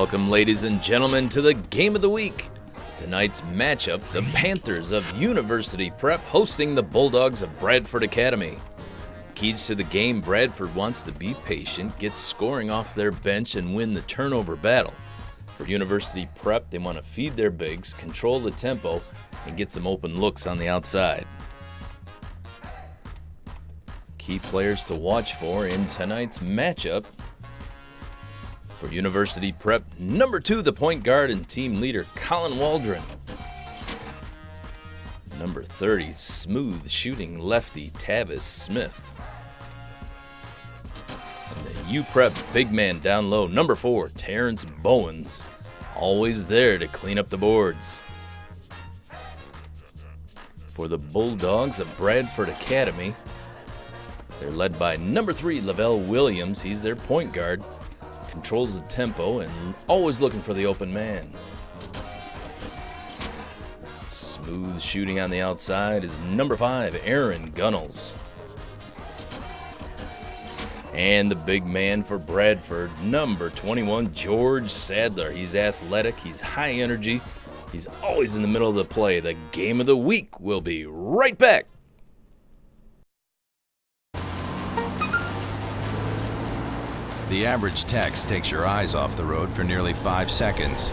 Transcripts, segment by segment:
Welcome, ladies and gentlemen, to the Game of the Week. Tonight's matchup, the Panthers of University Prep hosting the Bulldogs of Bradford Academy. Keys to the game: Bradford wants to be patient, get scoring off their bench, and win the turnover battle. For University Prep, they want to feed their bigs, control the tempo, and get some open looks on the outside. Key players to watch for in tonight's matchup: for University Prep, number 2, the point guard and team leader, COLYN WALDRON. Number 30, smooth shooting lefty, TAVIS Smith. And the U-Prep big man down low, number 4, TERRANCE BOWENS. Always there to clean up the boards. For the Bulldogs of Bradford Academy, they're led by number 3, LAVELLE Williams. He's their point guard. Controls the tempo and always looking for the open man. Smooth shooting on the outside is number 5, GUNNELS. And the big man for Bradford, number 21, SADLER. He's athletic, he's high energy, he's always in the middle of the play. The Game of the Week will be right back. The average text takes your eyes off the road for nearly 5 seconds.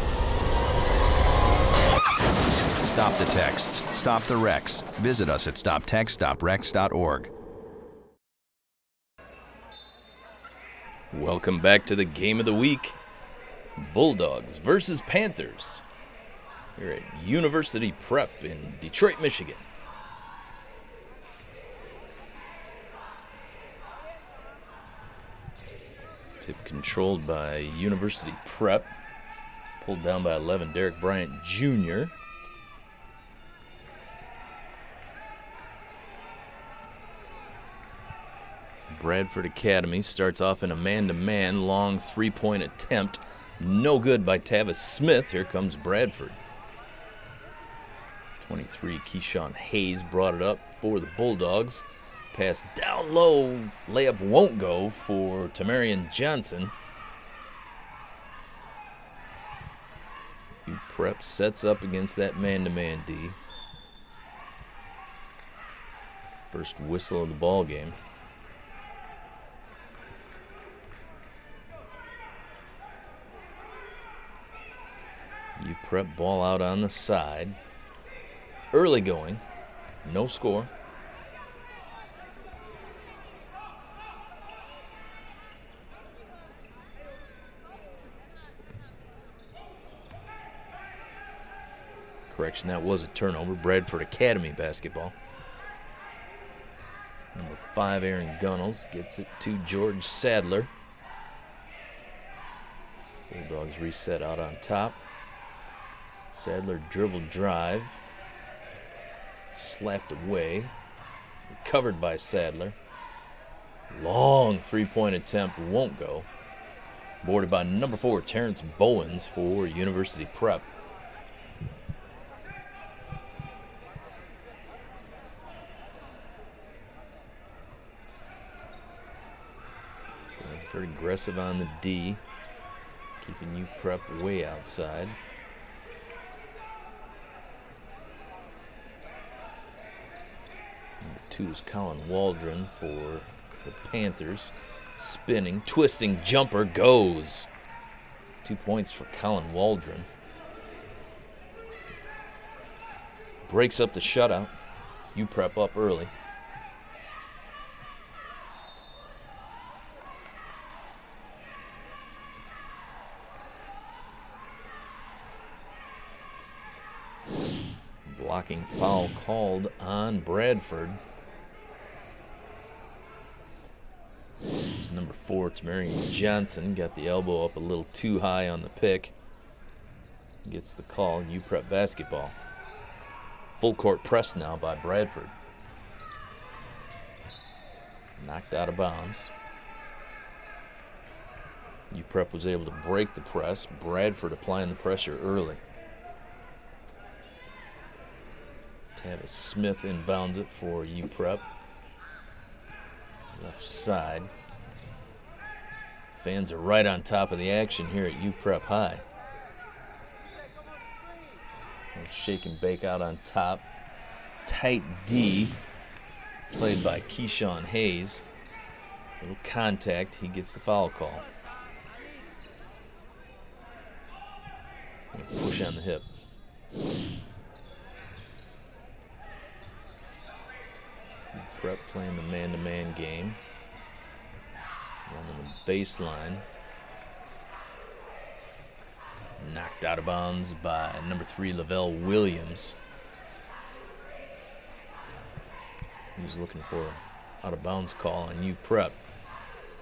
Stop the texts. Stop the wrecks. Visit us at stoptextstoprex.org. Welcome back to the Game of the Week. Bulldogs versus Panthers here at University Prep in Detroit, Michigan. Tip controlled by University Prep. Pulled down by 11, Derek Bryant Jr. Bradford Academy starts off in a man-to-man, long three-point attempt. No good by TAVIS Smith. Here comes Bradford. 23, Keyshawn Hayes brought it up for the Bulldogs. Pass down low, layup won't go for Tamarian Johnson. U-Prep sets up against that man-to-man D. First whistle of the ball game. U-Prep ball out on the side. Early going, no score. Correction, that was a turnover. Bradford Academy basketball. Number 5, GUNNELS gets it to SADLER. Bulldogs reset out on top. SADLER dribble drive. Slapped away. Recovered by SADLER. Long three-point attempt won't go. Boarded by number 4, TERRANCE BOWENS for University Prep. Very aggressive on the D, keeping U-Prep way outside. Number 2 is COLYN WALDRON for the Panthers. Spinning, twisting jumper goes. 2 points for COLYN WALDRON. Breaks up the shutout. U-Prep up early. Blocking foul called on Bradford. Number 4, Tamarian Johnson, got the elbow up a little too high on the pick. Gets the call. U-Prep basketball. Full court press now by Bradford. Knocked out of bounds. U-Prep was able to break the press. Bradford applying the pressure early. TAVIS Smith inbounds it for U-Prep. Left side. Fans are right on top of the action here at U Prep High. Shake and bake out on top. Tight D, played by Keyshawn Hayes. Little contact, he gets the foul call. Push on the hip. Prep playing the man-to-man game. Running the baseline. Knocked out of bounds by number 3, Lavelle Williams. He was looking for out-of-bounds call on U Prep.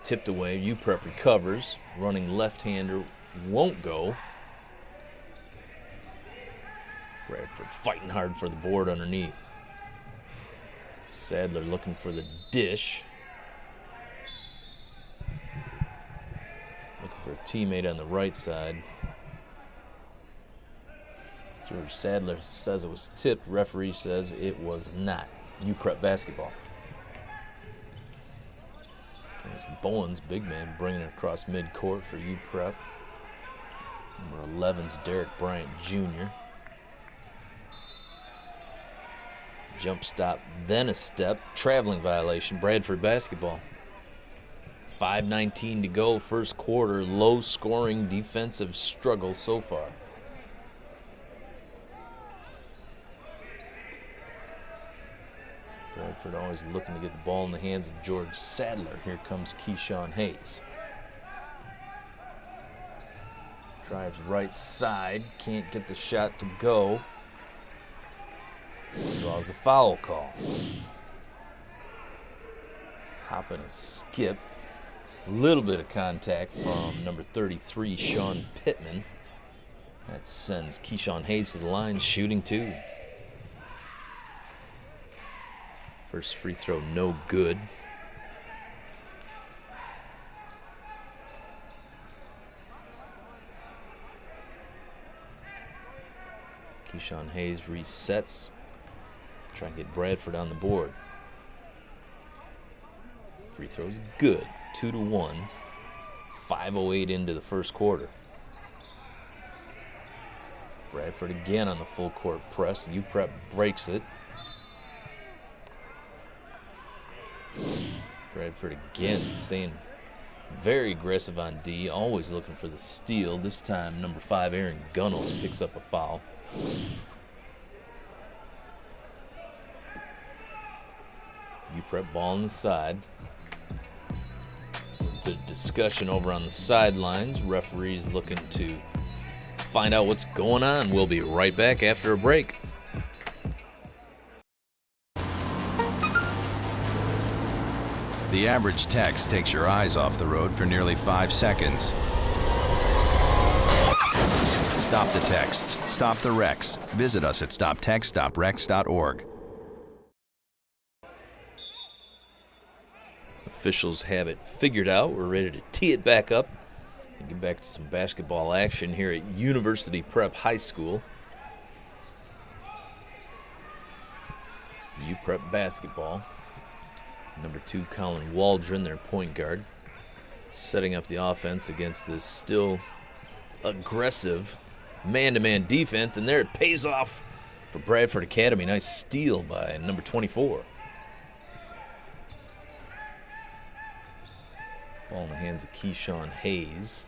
Tipped away. U Prep recovers. Running left-hander won't go. Bradford fighting hard for the board underneath. Sadler looking for the dish. Looking for a teammate on the right side. George Sadler says it was tipped. Referee says it was not. U Prep basketball. There's Bowens, big man, bringing it across midcourt for U Prep. Number 11's Derek Bryant Jr. Jump stop, then a step. Traveling violation. Bradford basketball. 5:19 to go, first quarter. Low-scoring defensive struggle so far. Bradford always looking to get the ball in the hands of George Sadler. Here comes Keyshawn Hayes. Drives right side, can't get the shot to go. Draws the foul call. Hop and a skip. A little bit of contact from number 33, Sean Pittman. That sends Keyshawn Hayes to the line, shooting 2. First free throw, no good. Keyshawn Hayes resets. Try and get Bradford on the board. Free throw's good. 2-1. 5:08 into the first quarter. Bradford again on the full court press. U Prep breaks it. Bradford again staying very aggressive on D, always looking for the steal. This time, number 5, Aaron Gunnels picks up a foul. U Prep ball on the side. A bit of discussion over on the sidelines. Referees looking to find out what's going on. We'll be right back after a break. The average text takes your eyes off the road for nearly 5 seconds. Stop the texts. Stop the wrecks. Visit us at stoptextstoprex.org. Officials have it figured out. We're ready to tee it back up and get back to some basketball action here at University Prep High School. U Prep basketball. Number 2, COLYN WALDRON, their point guard, setting up the offense against this still aggressive man-to-man defense, and there it pays off for Bradford Academy. Nice steal by number 24. Ball in the hands of Keyshawn Hayes.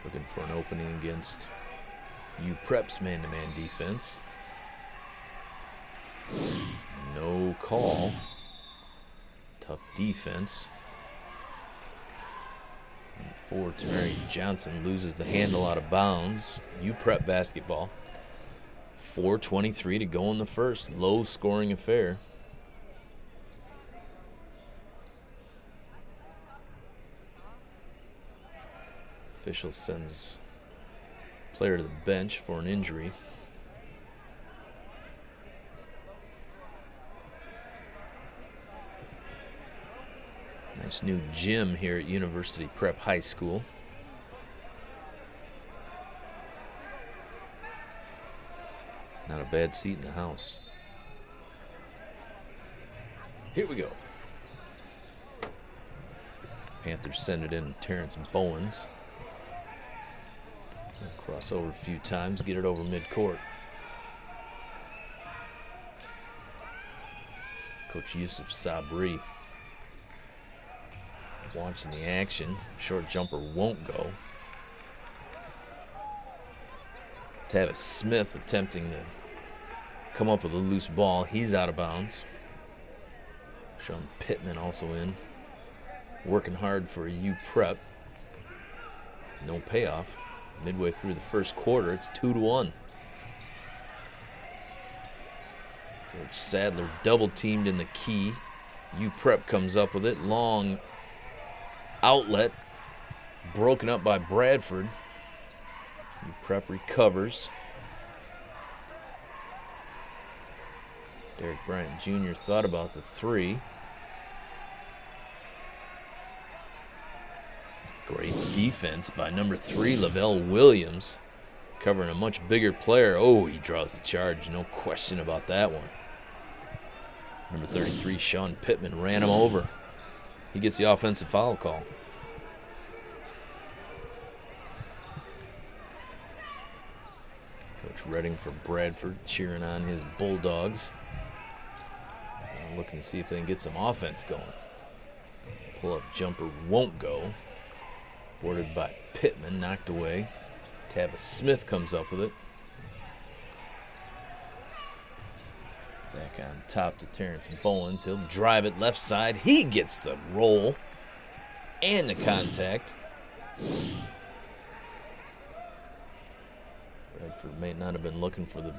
Looking for an opening against U Prep's man-to-man defense. No call. Tough defense. And 4, Tamari Johnson loses the handle out of bounds. U Prep basketball. 4:23 to go in the first. Low-scoring affair. Official sends player to the bench for an injury. Nice new gym here at University Prep High School. Not a bad seat in the house. Here we go. Panthers send it in. Terrence Bowens. Cross over a few times, get it over midcourt. Coach Yusuf Sabri watching the action. Short jumper won't go. TAVIS Smith attempting to come up with a loose ball. He's out of bounds. Sean Pittman also in. Working hard for U Prep. No payoff. Midway through the first quarter, it's 2-1. George Sadler double teamed in the key. U Prep comes up with it. Long outlet. Broken up by Bradford. U Prep recovers. Derek Bryant Jr. thought about the three. Great defense by number 3, Lavelle Williams, covering a much bigger player. Oh, he draws the charge. No question about that one. Number 33, Sean Pittman, ran him over. He gets the offensive foul call. Coach Redding for Bradford cheering on his Bulldogs. Looking to see if they can get some offense going. Pull-up jumper won't go. Boarded by Pittman, knocked away. TAVIS Smith comes up with it. Back on top to Terrence Bowens. He'll drive it left side. He gets the roll and the contact. Bradford may not have been looking for the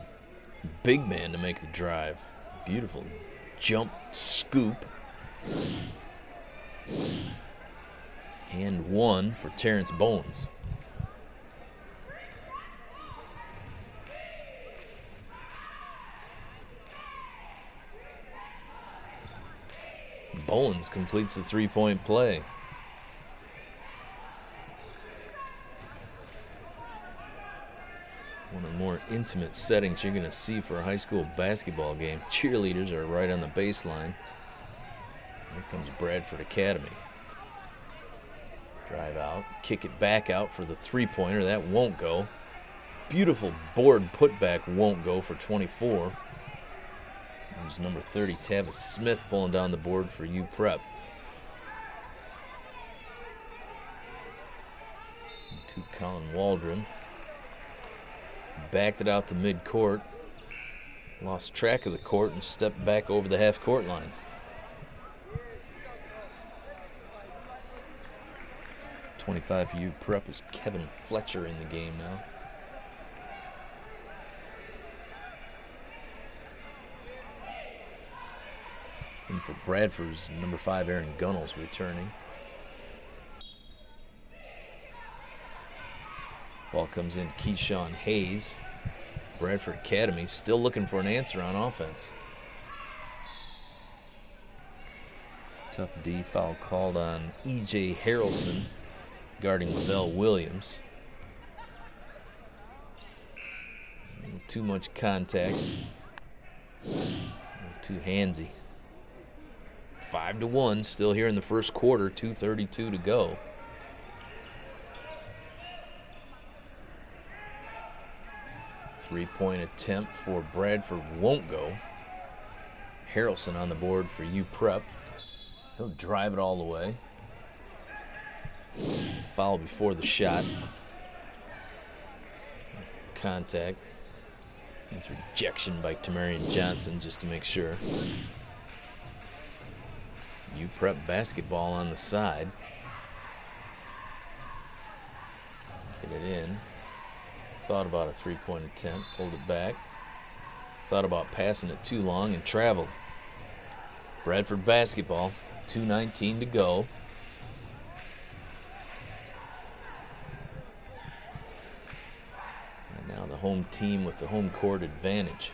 big man to make the drive. Beautiful jump scoop. And one for Terrence Bowens. Bowens completes the three-point play. One of the more intimate settings you're going to see for a high school basketball game. Cheerleaders are right on the baseline. Here comes Bradford Academy. Drive out, kick it back out for the three-pointer. That won't go. Beautiful board putback won't go for 24. There's number 30, TAVIS Smith, pulling down the board for U Prep. To COLYN WALDRON. Backed it out to midcourt. Lost track of the court and stepped back over the half-court line. 25 for U Prep is Kevin Fletcher in the game now. And for Bradford's number 5, Aaron Gunnels returning. Ball comes in, Keyshawn Hayes. Bradford Academy still looking for an answer on offense. Tough D foul called on E.J. Harrelson, guarding Lavelle Williams. Too much contact. Too handsy. 5-1, still here in the first quarter, 2:32 to go. Three-point attempt for Bradford won't go. Harrelson on the board for U Prep. He'll drive it all the way. Foul before the shot. Contact. Nice rejection by Tamarian Johnson just to make sure. U Prep basketball on the side. Get it in. Thought about a three-point attempt, pulled it back. Thought about passing it too long and traveled. Bradford basketball, 2:19 to go. And now the home team with the home court advantage.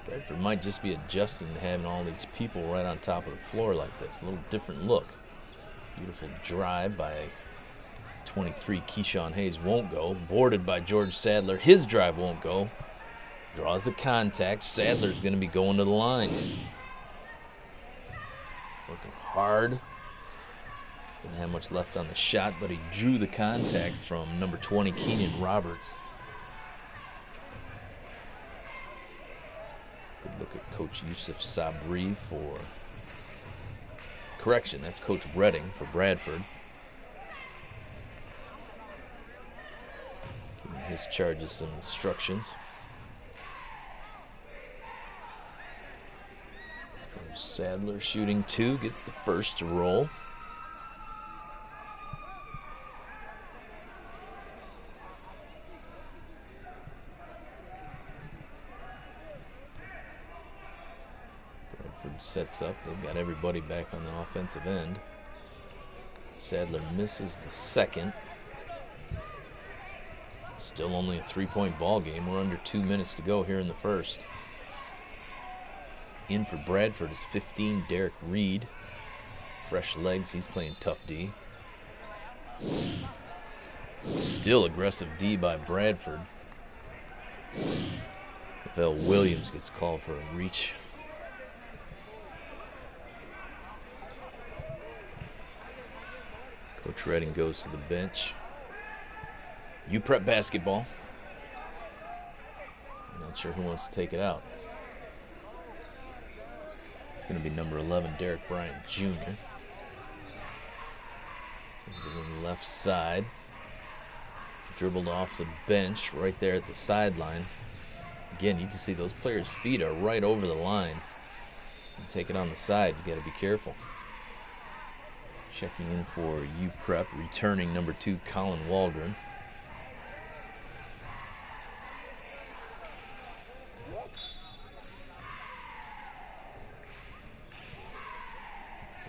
Bradford might just be adjusting to having all these people right on top of the floor like this. A little different look. Beautiful drive by 23, Keyshawn Hayes won't go. Boarded by George Sadler. His drive won't go. Draws the contact. Sadler's going to be going to the line. hard. Didn't have much left on the shot, but he drew the contact from number 20, Keenan Roberts. Good look at Coach Yusuf Sabri for... Correction, that's Coach Redding for Bradford. Giving his charges some instructions. Sadler shooting 2, gets the first to roll. Bradford sets up. They've got everybody back on the offensive end. Sadler misses the second. Still only a 3-point ball game. We're under 2 minutes to go here in the first. In for Bradford is 15, Derek Reed. Fresh legs, he's playing tough D. Still aggressive D by Bradford. Lavelle Williams gets called for a reach. Coach Redding goes to the bench. UPrep basketball. Not sure who wants to take it out. It's going to be number 11, Derek Bryant Jr. Sends it in the left side. Dribbled off the bench right there at the sideline. Again, you can see those players' feet are right over the line. You take it on the side, you got to be careful. Checking in for UPrep, returning number 2, COLYN Waldron.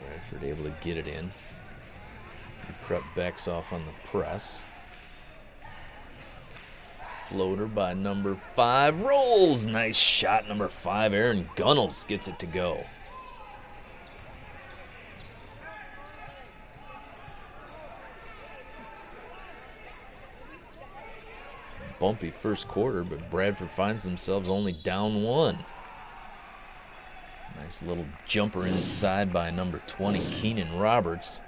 Bradford able to get it in. Prep backs off on the press. Floater by number 5. Rolls. Nice shot, number 5. Aaron Gunnels gets it to go. Bumpy first quarter, but Bradford finds themselves only down 1. Nice little jumper inside by number 20, Keenan Roberts.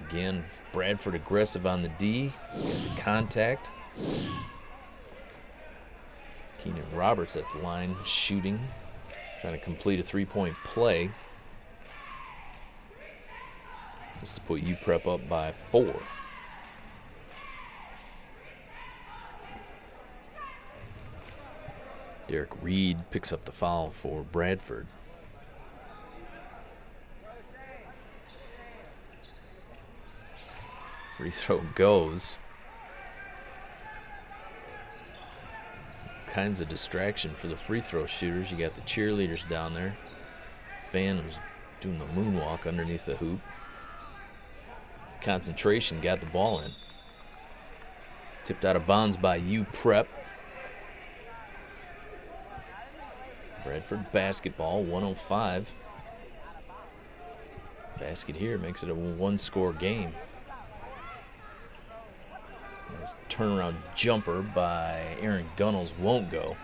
Again, Bradford aggressive on the D. Get the contact. Keenan Roberts at the line shooting. Trying to complete a 3-point play. This is to put UPrep up by 4. Derek Reed picks up the foul for Bradford. Free throw goes. Kinds of distraction for the free throw shooters. You got the cheerleaders down there. Fan was doing the moonwalk underneath the hoop. Concentration got the ball in. Tipped out of bounds by UPrep. Bradford basketball, 105. Basket here makes it a 1-score game. Nice turnaround jumper by Aaron Gunnels won't go.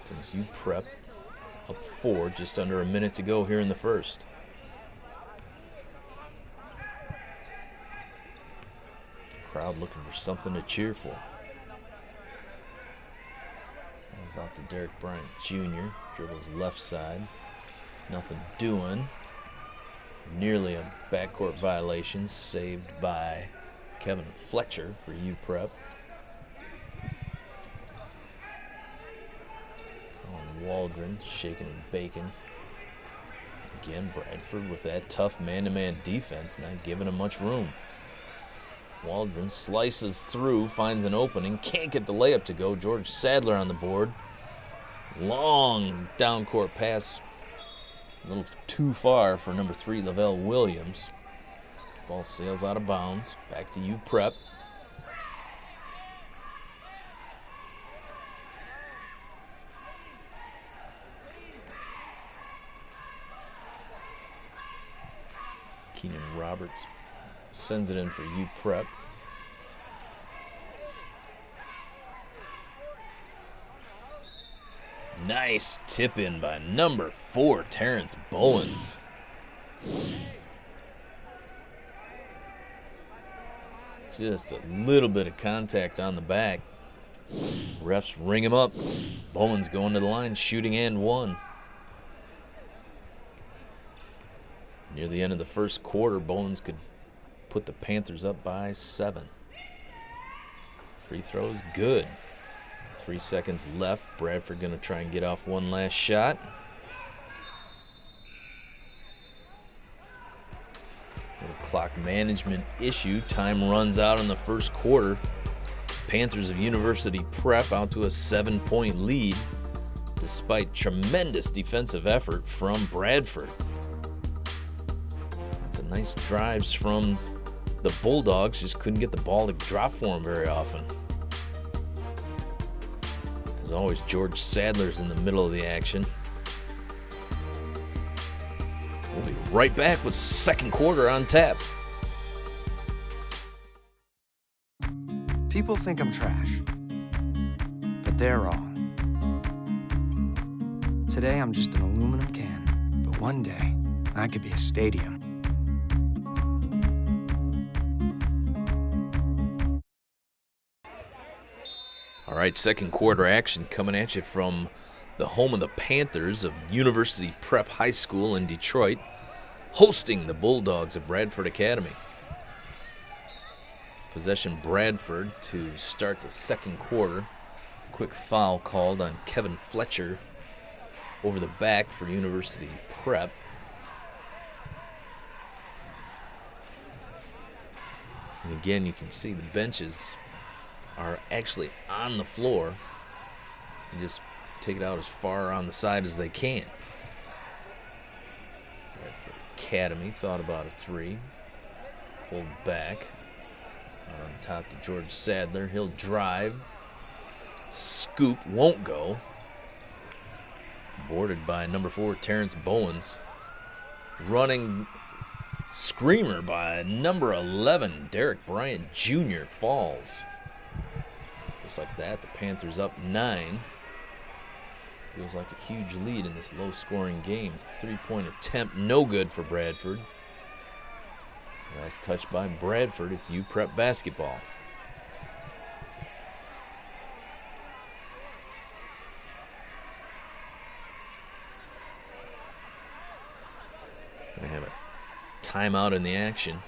Brings UPrep up 4, just under a minute to go here in the first. Crowd looking for something to cheer for. Goes out to Derek Bryant Jr. Dribbles left side. Nothing doing. Nearly a backcourt violation saved by Kevin Fletcher for UPrep. COLYN Waldron shaking and baking. Again, Bradford with that tough man-to-man defense, not giving him much room. Waldron slices through, finds an opening, can't get the layup to go. George Sadler on the board. Long down court pass, a little too far for number 3, Lavelle Williams. Ball sails out of bounds. Back to UPrep. Keenan Roberts sends it in for UPrep. Nice tip in by number 4, Terrence Bowens. Just a little bit of contact on the back. Refs ring him up. Bowens going to the line, shooting and one. Near the end of the first quarter, Bowens could put the Panthers up by 7. Free throw is good. 3 seconds left. Bradford going to try and get off one last shot. Little clock management issue. Time runs out in the first quarter. Panthers of University Prep out to a 7-point lead despite tremendous defensive effort from Bradford. It's a nice drives from the Bulldogs, just couldn't get the ball to drop for them very often. As always, George Sadler's in the middle of the action. We'll be right back with second quarter on tap. People think I'm trash, but they're wrong. Today I'm just an aluminum can, but one day I could be a stadium. All right, second quarter action coming at you from the home of the Panthers of University Prep High School in Detroit, hosting the Bulldogs of Bradford Academy. Possession Bradford to start the second quarter. Quick foul called on Kevin Fletcher over the back for University Prep. And again, you can see the benches are actually on the floor. You just take it out as far on the side as they can. Bradford Academy thought about a three. Pulled back. On top to George Sadler. He'll drive. Scoop won't go. Boarded by number 4, Terrence Bowens. Running screamer by number 11, Derek Bryant Jr. falls. Just like that, the Panthers up 9. Feels like a huge lead in this low-scoring game. 3-point attempt, no good for Bradford. Last touch by Bradford. It's U-Prep basketball. Gonna have a timeout in the action.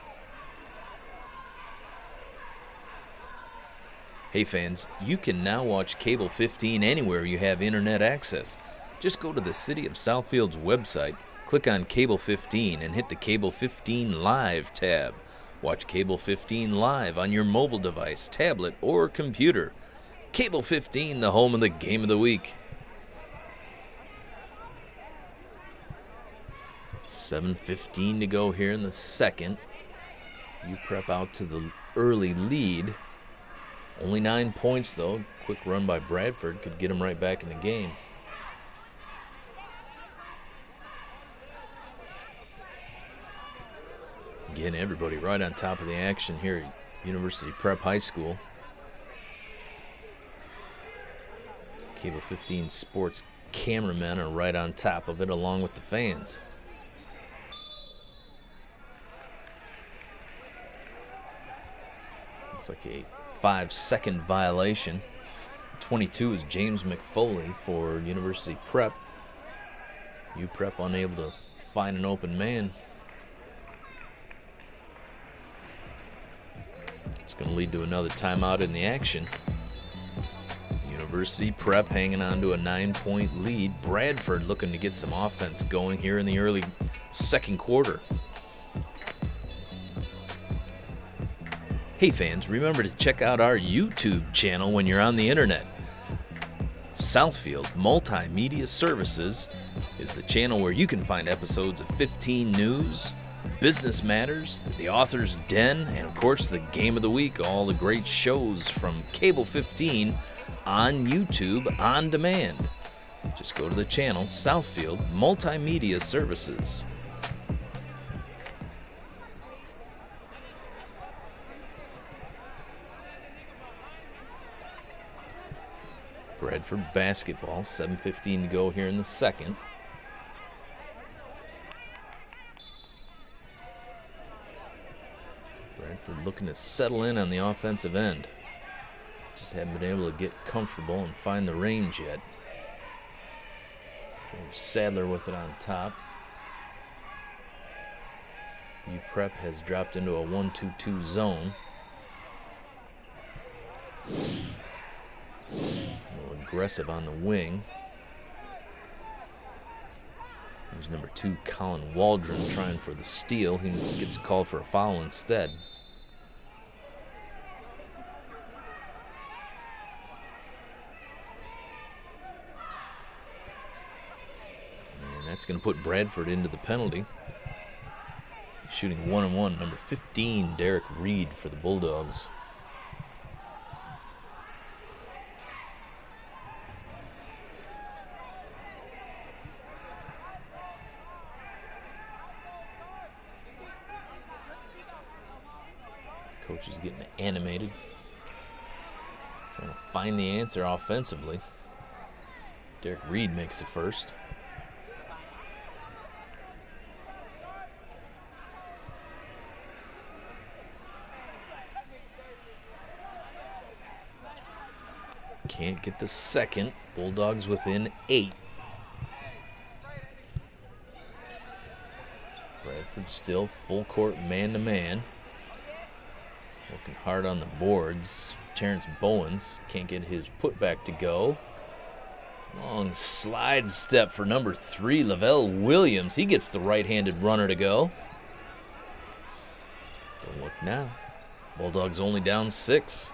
Hey fans, you can now watch Cable 15 anywhere you have internet access. Just go to the City of Southfield's website, click on Cable 15 and hit the Cable 15 Live tab. Watch Cable 15 live on your mobile device, tablet, or computer. Cable 15, the home of the game of the week. 7:15 to go here in the second. U-Prep out to the early lead. Only 9 points, though. Quick run by Bradford could get him right back in the game. Again, everybody right on top of the action here at University Prep High School. Cable 15 Sports cameramen are right on top of it along with the fans. Looks like a 5-second violation. 22 is James McFoley for University Prep. U-Prep unable to find an open man. It's going to lead to another timeout in the action. University Prep hanging on to a 9-point lead. Bradford looking to get some offense going here in the early second quarter. Hey fans, remember to check out our YouTube channel when you're on the internet. Southfield Multimedia Services is the channel where you can find episodes of 15 News, Business Matters, The Author's Den, and of course the Game of the Week, all the great shows from Cable 15 on YouTube on demand. Just go to the channel Southfield Multimedia Services. Bradford basketball, 7:15 to go here in the second. Bradford looking to settle in on the offensive end. Just haven't been able to get comfortable and find the range yet. Sadler with it on top. UPrep has dropped into a 1-2-2 zone. A little aggressive on the wing. There's number 2, COLYN WALDRON, trying for the steal. He gets a call for a foul instead. And that's going to put Bradford into the penalty. Shooting 1-on-1, number 15, Derek Reed for the Bulldogs. Coach is getting animated, trying to find the answer offensively. Derek Reed makes the first. Can't get the second. Bulldogs within 8. Bradford still full court man-to-man. Working hard on the boards. Terrence Bowens can't get his putback to go. Long slide step for number 3, Lavelle Williams. He gets the right-handed runner to go. Don't look now. Bulldogs only down 6.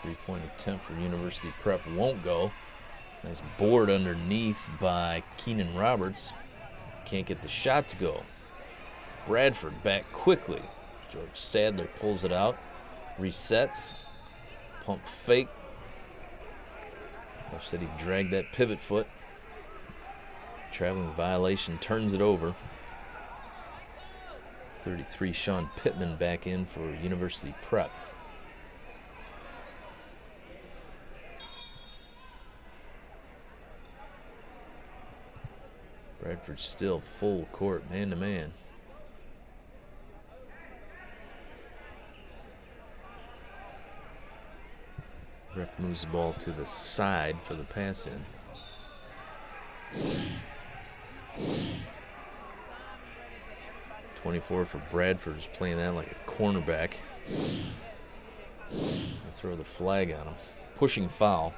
Three-point attempt for University Prep won't go. Nice board underneath by Keenan Roberts. Can't get the shot to go. Bradford back quickly. George Sadler pulls it out. Resets. Pump fake. Ref said he dragged that pivot foot. Traveling violation turns it over. 33, Sean Pittman back in for University Prep. Bradford still full court, man-to-man. Ref moves the ball to the side for the pass in. .24 for Bradford is playing that like a cornerback. They throw the flag on him. Pushing foul.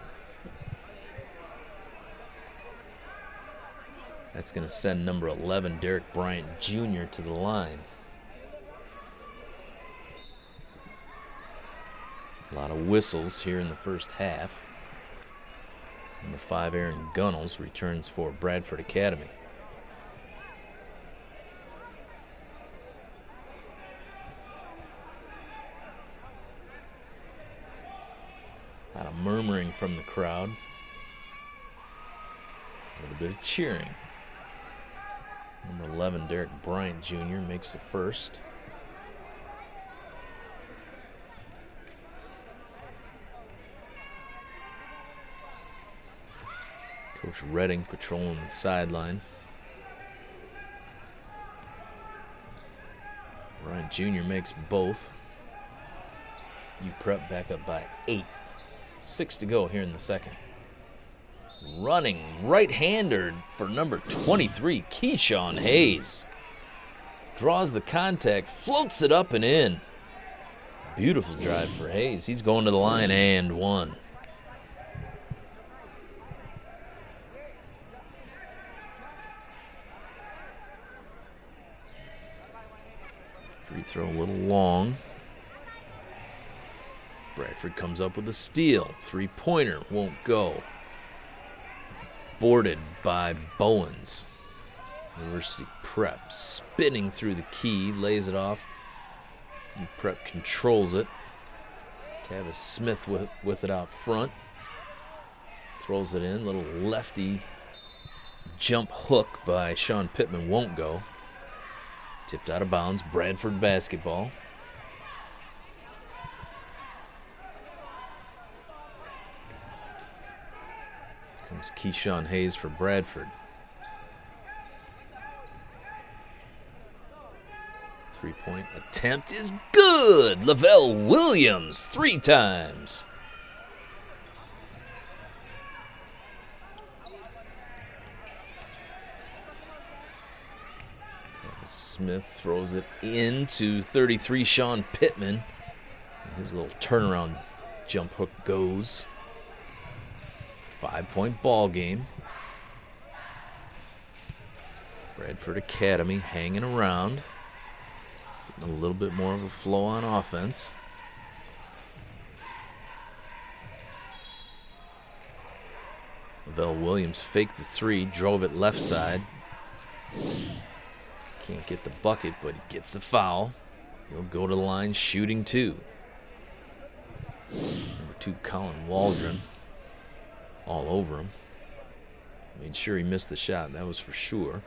That's going to send number 11, Derek Bryant Jr., to the line. A lot of whistles here in the first half. Number 5, Aaron Gunnels, returns for Bradford Academy. A lot of murmuring from the crowd. A little bit of cheering. Number 11, Derek Bryant Jr. makes the first. Coach Redding patrolling the sideline. Bryant Jr. makes both. UPrep back up by 8. 6 to go here in the second. Running right-hander for number 23, Keyshawn Hayes. Draws the contact, floats it up and in. Beautiful drive for Hayes. He's going to the line and one. Free throw a little long. Bradford comes up with a steal. Three-pointer won't go. Boarded by Bowens. University Prep spinning through the key, lays it off. Prep controls it. TAVIS Smith with it out front. Throws it in. Little lefty jump hook by Sean Pittman won't go. Tipped out of bounds. Bradford basketball. Comes Keyshawn Hayes for Bradford. Three-point attempt is good. Lavelle Williams 3 times. Smith throws it into 33, Sean Pittman. His little turnaround jump hook goes. 5-point ball game. Bradford Academy hanging around. Getting a little bit more of a flow on offense. Lavelle Williams faked the 3, drove it left side. Can't get the bucket, but he gets the foul. He'll go to the line shooting 2. Number 2, COLYN WALDRON, all over him. Made sure he missed the shot, that was for sure.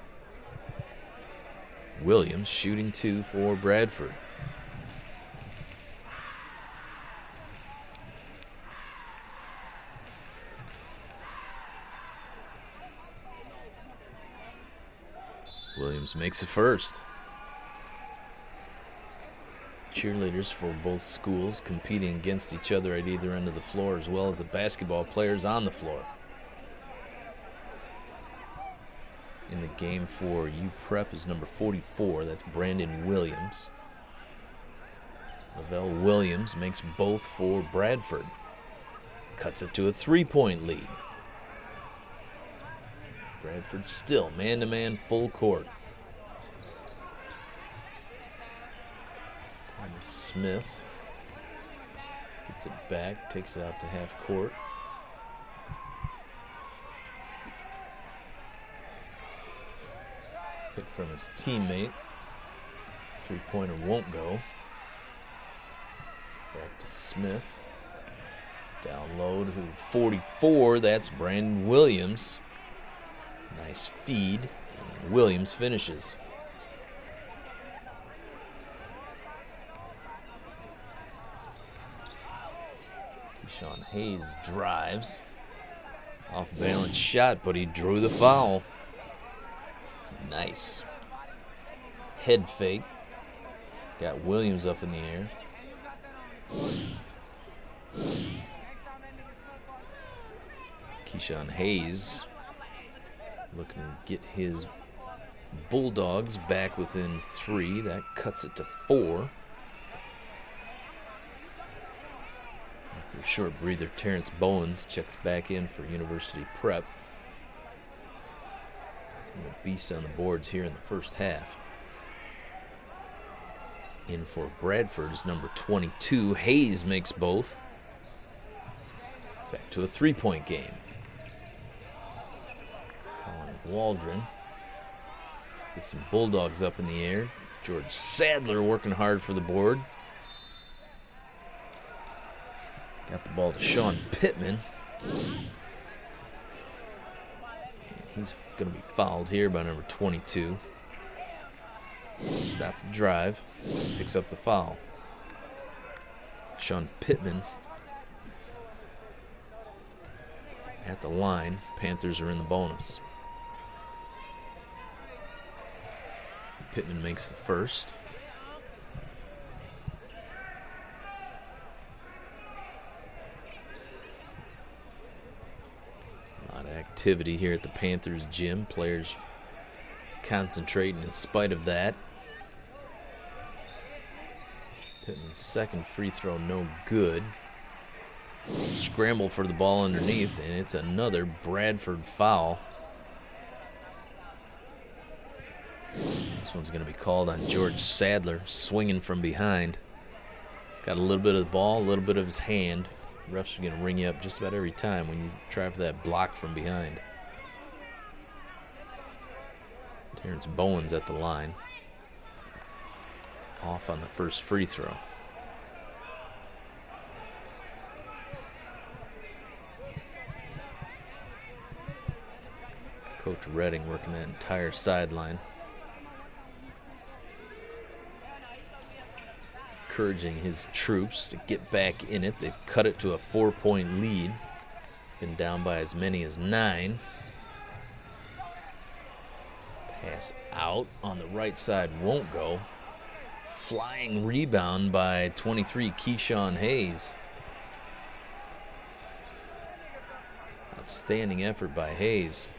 Williams shooting 2 for Bradford. Williams makes it first. Cheerleaders for both schools competing against each other at either end of the floor, as well as the basketball players on the floor. In the game for UPrep is number 44. That's Brandon Williams. Lavelle Williams makes both for Bradford. Cuts it to a 3-point lead. Bradford still man-to-man full court. TAVIS Smith gets it back, takes it out to half court. Pick from his teammate. 3-pointer won't go. Back to Smith. Down low to 44. That's Brandon Williams. Nice feed, and Williams finishes. Keyshawn Hayes drives. Off balance shot, but he drew the foul. Nice. Head fake. Got Williams up in the air. Keyshawn Hayes looking to get his Bulldogs back within 3. That cuts it to 4. After a short breather, Terrence Bowens checks back in for University Prep. A beast on the boards here in the first half. In for Bradford is number 22. Hayes makes both. Back to a 3-point game. Waldron gets some Bulldogs up in the air. George Sadler working hard for the board. Got the ball to Sean Pittman. And he's going to be fouled here by number 22. Stop the drive. Picks up the foul. Sean Pittman at the line. Panthers are in the bonus. Pittman makes the first. A lot of activity here at the Panthers gym. Players concentrating in spite of that. Pittman's second free throw no good. Scramble for the ball underneath, and it's another Bradford foul. This one's going to be called on George Sadler, swinging from behind. Got a little bit of the ball, a little bit of his hand. Refs are going to ring you up just about every time when you try for that block from behind. Terrence Bowens at the line. Off on the first free throw. Coach Redding working that entire sideline. Encouraging his troops to get back in it. They've cut it to a 4-point lead. Been down by as many as 9. Pass out on the right side won't go. Flying rebound by 23, Keyshawn Hayes. Outstanding effort by Hayes.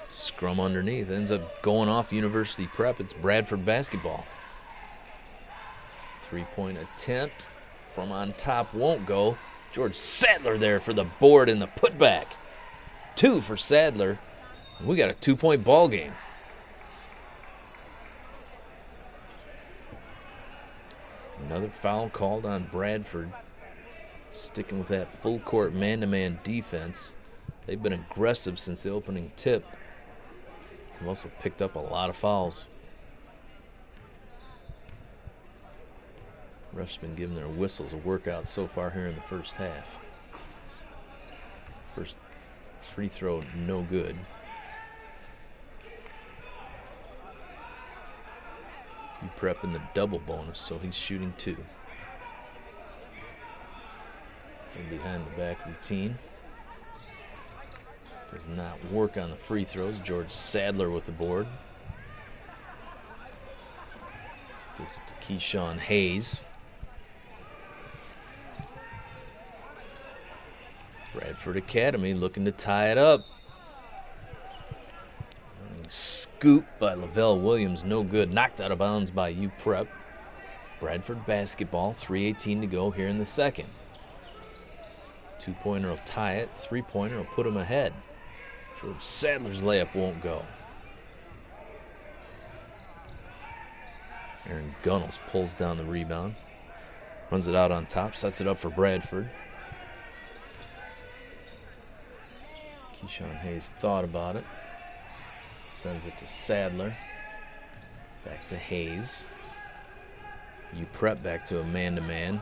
Scrum underneath, ends up going off University Prep. It's Bradford basketball. 3-point attempt from on top won't go. George Sadler there for the board and the putback. 2 for Sadler. We got a 2-point ball game. Another foul called on Bradford. Sticking with that full court man-to-man defense. They've been aggressive since the opening tip. They've also picked up a lot of fouls. Refs been giving their whistles a workout so far here in the first half. First free throw, no good. You prepping the double bonus, so he's shooting 2. And behind the back routine. Does not work on the free throws. George Sadler with the board. Gets it to Keyshawn Hayes. Bradford Academy looking to tie it up. Scoop by Lavelle Williams, no good. Knocked out of bounds by UPrep. Bradford basketball, 3:18 to go here in the second. 2-pointer will tie it. 3-pointer will put him ahead. George Sadler's layup won't go. Aaron Gunnels pulls down the rebound. Runs it out on top, sets it up for Bradford. Keyshawn Hayes thought about it. Sends it to Sadler. Back to Hayes. UPrep back to a man-to-man.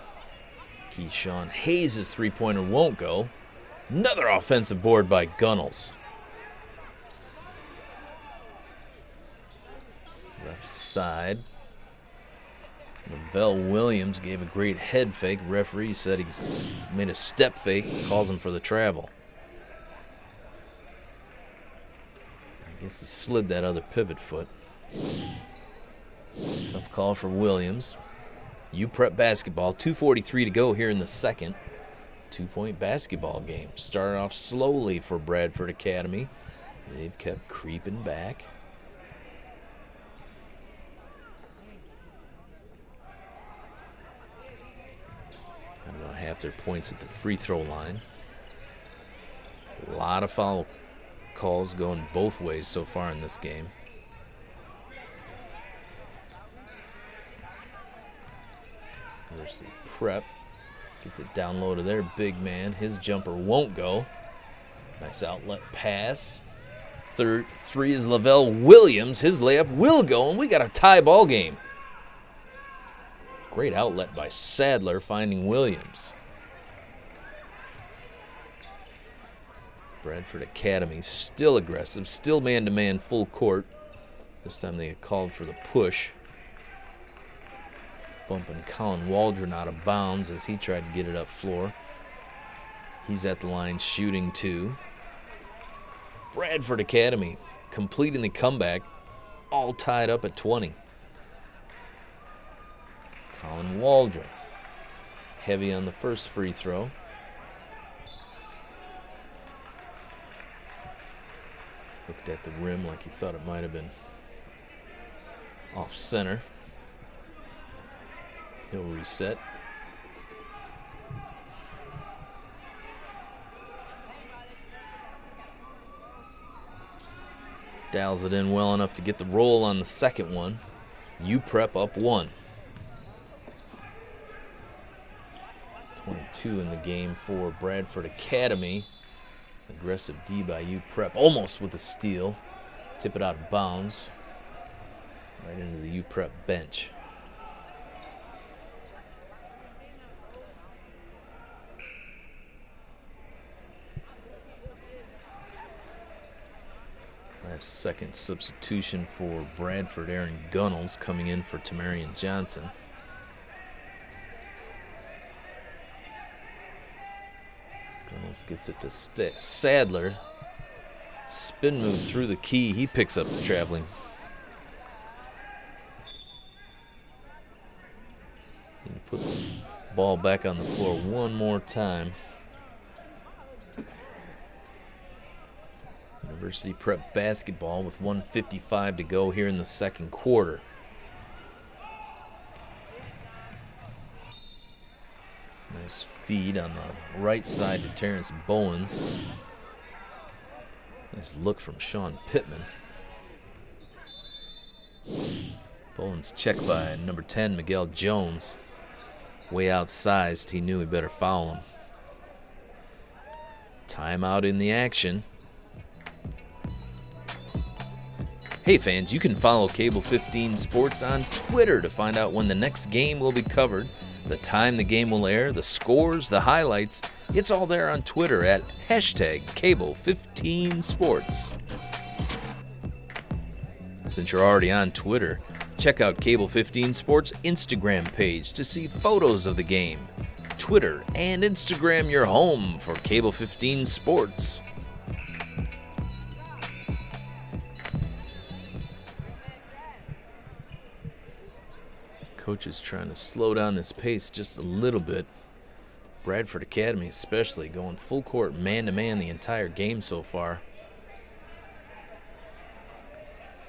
Keyshawn Hayes' 3-pointer won't go. Another offensive board by Gunnels. Left side. Lavelle Williams gave a great head fake. Referee said he's made a step fake. Calls him for the travel. I guess he slid that other pivot foot. Tough call for Williams. UPrep basketball. 2:43 to go here in the second. 2-point basketball game. Started off slowly for Bradford Academy. They've kept creeping back. Got about half their points at the free throw line. A lot of foul calls going both ways so far in this game. Varsity Prep gets it down low to their big man. His jumper won't go. Nice outlet pass. Three is Lavelle Williams. His layup will go, and we got a tie ball game. Great outlet by Sadler finding Williams. Bradford Academy still aggressive, still man-to-man full court. This time they get called for the push. Bumping COLYN Waldron out of bounds as he tried to get it up floor. He's at the line shooting 2. Bradford Academy completing the comeback, all tied up at 20. COLYN Waldron heavy on the first free throw. Looked at the rim like he thought it might have been off center. He'll reset. Dials it in well enough to get the roll on the second one. UPrep up 1. 22 in the game for Bradford Academy. Aggressive D by UPrep, almost with a steal. Tip it out of bounds. Right into the UPrep bench. Last second substitution for Bradford, Aaron Gunnels coming in for Tamarian Johnson. Gunnels gets it to Sadler. Spin move through the key. He picks up the traveling. And put the ball back on the floor one more time. University Prep basketball with 1:55 to go here in the second quarter. Nice feed on the right side to Terrence Bowens. Nice look from Sean Pittman. Bowens checked by number 10, Miguel Jones. Way outsized, he knew he better foul him. Timeout in the action. Hey fans, you can follow Cable 15 Sports on Twitter to find out when the next game will be covered, the time the game will air, the scores, the highlights. It's all there on Twitter at #Cable15Sports. Since you're already on Twitter, check out Cable 15 Sports Instagram page to see photos of the game. Twitter and Instagram your home for Cable 15 Sports. Coach is trying to slow down this pace just a little bit. Bradford Academy especially going full court man-to-man the entire game so far.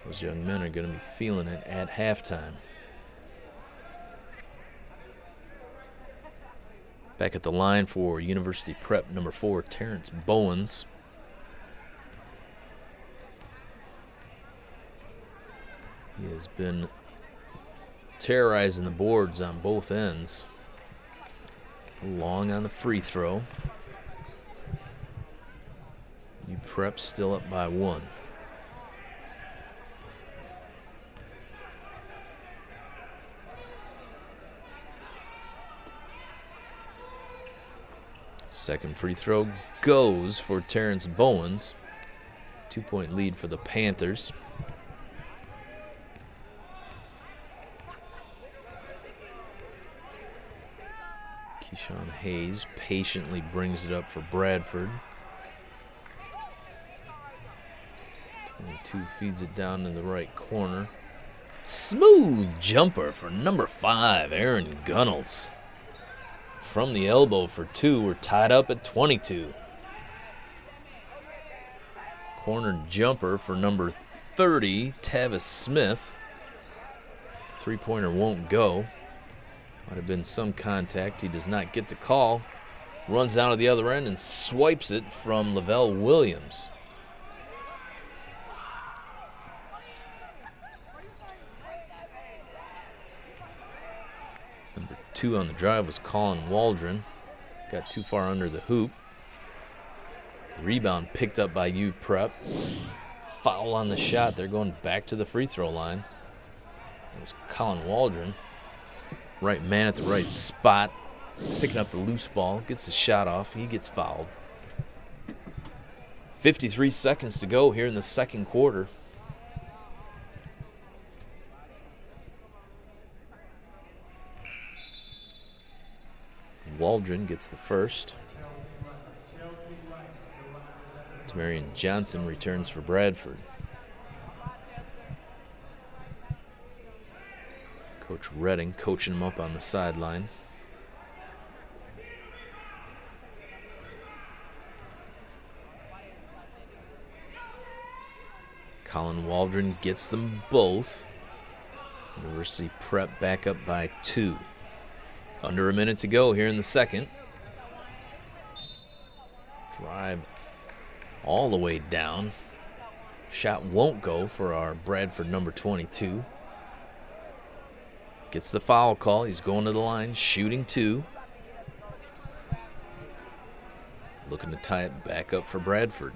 Those young men are going to be feeling it at halftime. Back at the line for University Prep number 4, Terrence Bowens. He has been terrorizing the boards on both ends. Long on the free throw. U Prep still up by 1. Second free throw goes for Terrence Bowens. 2-point lead for the Panthers. Keyshawn Hayes patiently brings it up for Bradford. 22 feeds it down in the right corner. Smooth jumper for number 5, Aaron Gunnels. From the elbow for 2. We're tied up at 22. Corner jumper for number 30, TAVIS Smith. Three-pointer won't go. Might have been some contact. He does not get the call. Runs down to the other end and swipes it from Lavelle Williams. Number 2 on the drive was COLYN Waldron. Got too far under the hoop. Rebound picked up by U Prep. Foul on the shot. They're going back to the free throw line. It was COLYN Waldron. Right man at the right spot. Picking up the loose ball. Gets the shot off. He gets fouled. 53 seconds to go here in the second quarter. Waldron gets the first. Marion Johnson returns for Bradford. Coach Redding coaching him up on the sideline. COLYN Waldron gets them both. University Prep back up by 2. Under a minute to go here in the second. Drive all the way down. Shot won't go for our Bradford number 22. Gets the foul call. He's going to the line, shooting 2. Looking to tie it back up for Bradford.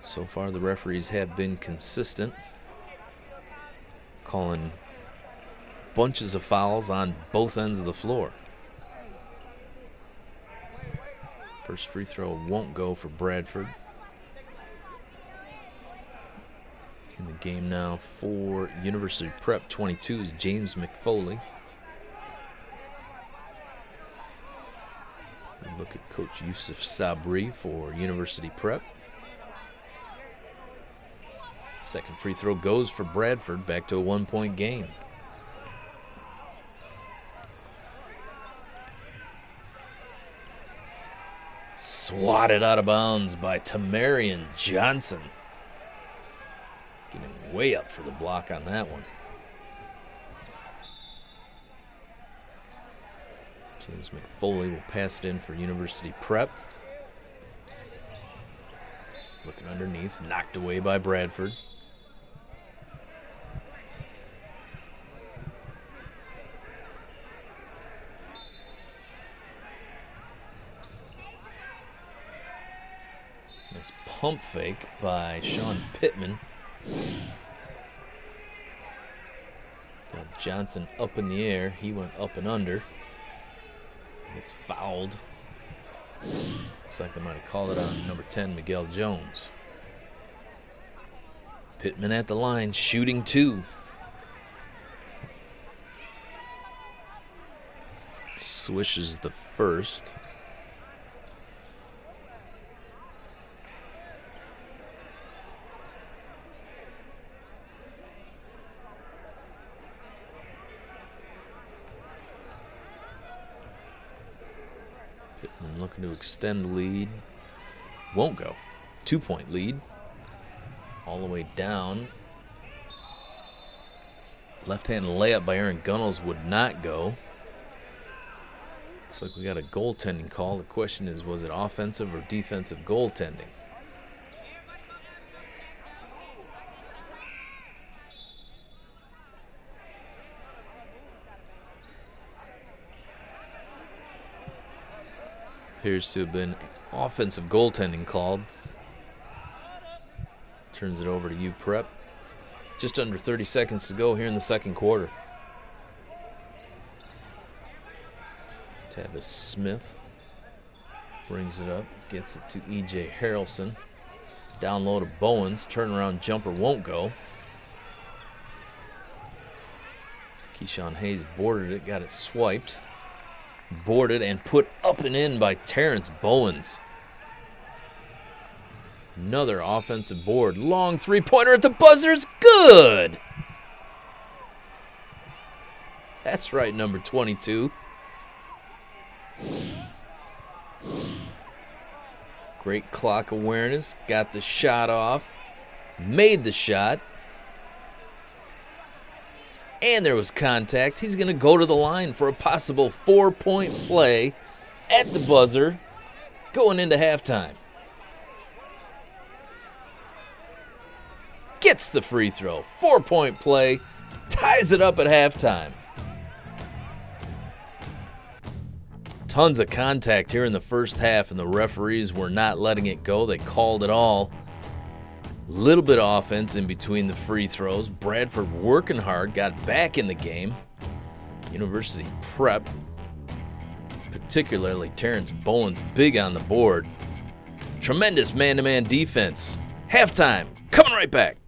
So far, the referees have been consistent, calling bunches of fouls on both ends of the floor. First free throw won't go for Bradford. In the game now for University Prep 22 is James McFoley. Good look look at Coach Yusuf Sabri for University Prep. Second free throw goes for Bradford, back to a 1-point game. Swatted out of bounds by Tamarian Johnson. Getting way up for the block on that one. James McFoley will pass it in for University Prep. Looking underneath, knocked away by Bradford. Nice pump fake by Sean Pittman. Got Johnson up in the air. He went up and under. Gets fouled. Looks like they might have called it on number 10, Miguel Jones. Pittman at the line, shooting 2. Swishes the first. Pittman looking to extend the lead. Won't go. 2-point lead. All the way down. Left-hand layup by Aaron Gunnels would not go. Looks like we got a goaltending call. The question is, was it offensive or defensive goaltending? Appears to have been offensive goaltending called. Turns it over to U Prep. Just under 30 seconds to go here in the second quarter. Tavis Smith brings it up, gets it to E.J. Harrelson. Down low to Bowens. Turnaround jumper won't go. Keyshawn Hayes boarded it, got it swiped. Boarded and put up and in by Terrence Bowens. Another offensive board. Long three-pointer at the buzzer's good. That's right, number 22. Great clock awareness. Got the shot off. Made the shot. And there was contact. He's going to go to the line for a possible 4-point play at the buzzer going into halftime. Gets the free throw. 4-point play. Ties it up at halftime. Tons of contact here in the first half, and the referees were not letting it go. They called it all. Little bit of offense in between the free throws. Bradford working hard, got back in the game. University Prep, particularly Terrence Bowens, big on the board. Tremendous man-to-man defense. Halftime, coming right back.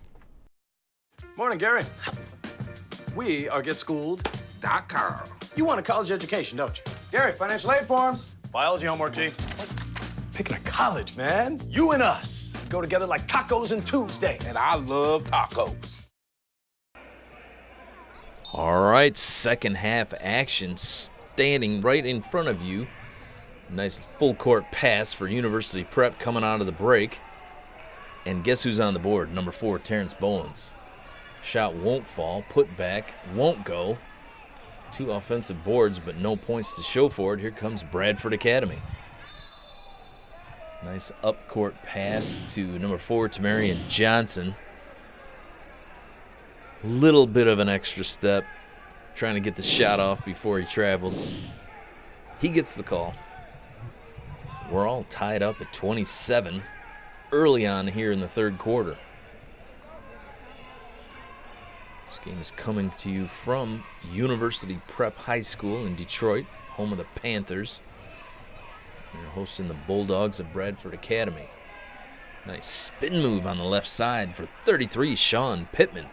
Morning, Gary. We are GetSchooled.com. You want a college education, don't you? Gary, financial aid forms. Biology homework, G. Picking a college, man. You and us go together like tacos and Tuesday. And I love tacos. All right, second half action standing right in front of you. Nice full court pass for University Prep coming out of the break. And guess who's on the board? Number 4, Terrence Bowens. Shot won't fall, put back, won't go. 2 offensive boards, but no points to show for it. Here comes Bradford Academy. Nice up-court pass to number 4, Tamarian Johnson. Little bit of an extra step, trying to get the shot off before he traveled. He gets the call. We're all tied up at 27 early on here in the third quarter. This game is coming to you from University Prep High School in Detroit, home of the Panthers. They're hosting the Bulldogs of Bradford Academy. Nice spin move on the left side for 33, Sean Pittman.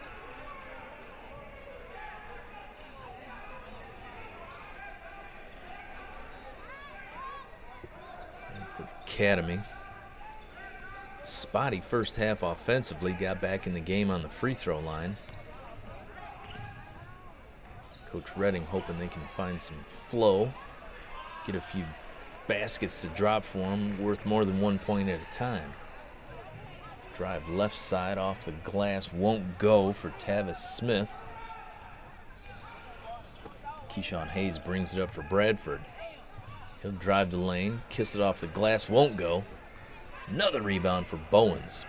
Academy. Spotty first half offensively, got back in the game on the free throw line. Coach Redding hoping they can find some flow, get a few baskets to drop for them, worth more than 1 point at a time. Drive left side off the glass, won't go for TAVIS Smith. Keyshawn Hayes brings it up for Bradford. He'll drive the lane, kiss it off the glass, won't go. Another rebound for Bowens.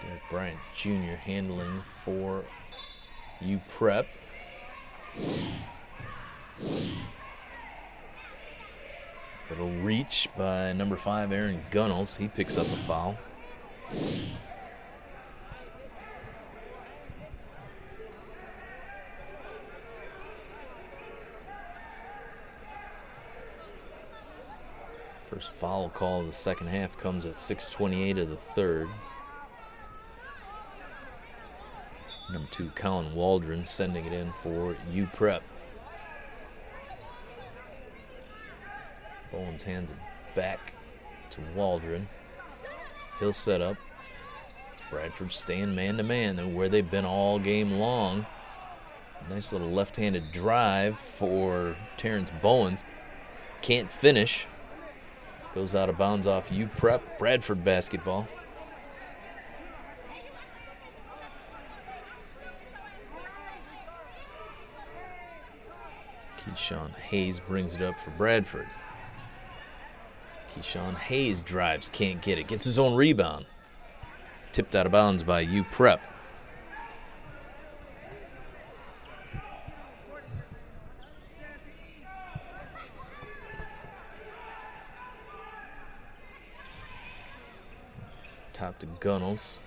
Derek Bryant Jr. handling for UPrep. Little reach by number 5, Aaron Gunnels. He picks up a foul. First foul call of the second half comes at 6:28 of the third. Number 2, COLYN WALDRON sending it in for UPrep. Bowens hands it back to Waldron. He'll set up. Bradford staying man-to-man, where they've been all game long. Nice little left-handed drive for Terrence Bowens. Can't finish. Goes out of bounds off UPrep. Bradford basketball. Keyshawn Hayes brings it up for Bradford. Keyshawn Hayes drives, can't get it. Gets his own rebound. Tipped out of bounds by UPrep. Top to Gunnels.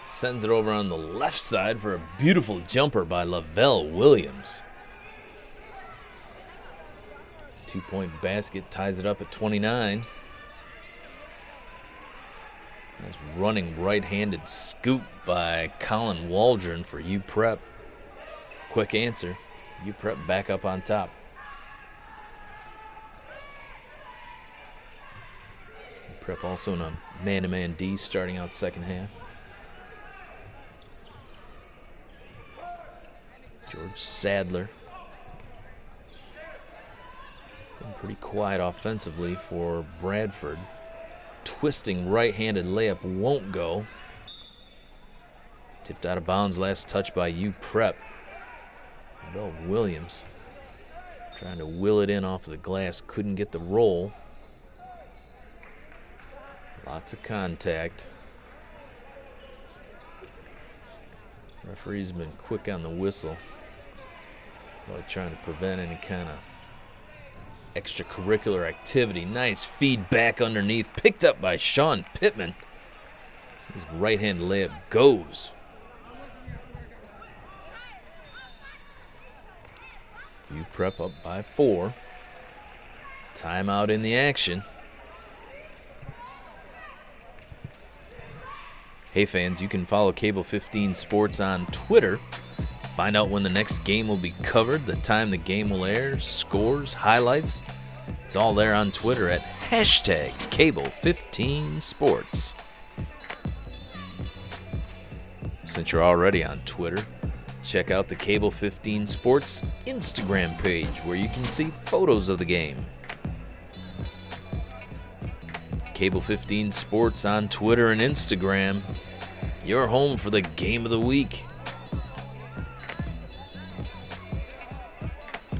Sends it over on the left side for a beautiful jumper by LaVELLE Williams. 2-point basket, ties it up at 29. Nice running right-handed scoop by COLYN WALDRON for UPrep. Quick answer. UPrep back up on top. UPrep also in a man-to-man D starting out second half. George Sadler. Been pretty quiet offensively for Bradford. Twisting right-handed layup won't go. Tipped out of bounds, last touch by UPrep. Bill Williams trying to will it in off the glass, couldn't get the roll. Lots of contact. Referee's been quick on the whistle, probably trying to prevent any kind of extracurricular activity. Nice feed back underneath, picked up by Sean Pittman. His right-hand layup goes. UPrep up by 4. Timeout in the action. Hey fans, you can follow Cable 15 Sports on Twitter. Find out when the next game will be covered, the time the game will air, scores, highlights. It's all there on Twitter at #Cable15Sports. Since you're already on Twitter, check out the Cable 15 Sports Instagram page where you can see photos of the game. Cable 15 Sports on Twitter and Instagram. Your home for the game of the week.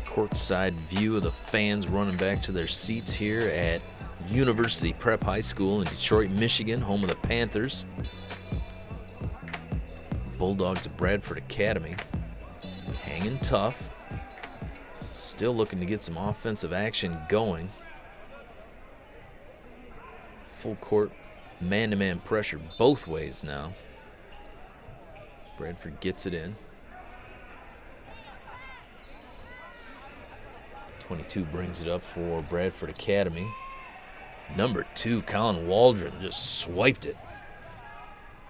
Courtside view of the fans running back to their seats here at University Prep High School in Detroit, Michigan, home of the Panthers. Bulldogs of Bradford Academy. Hanging tough. Still looking to get some offensive action going. Full court, man-to-man pressure both ways now. Bradford gets it in. 22 brings it up for Bradford Academy. Number 2, COLYN WALDRON just swiped it.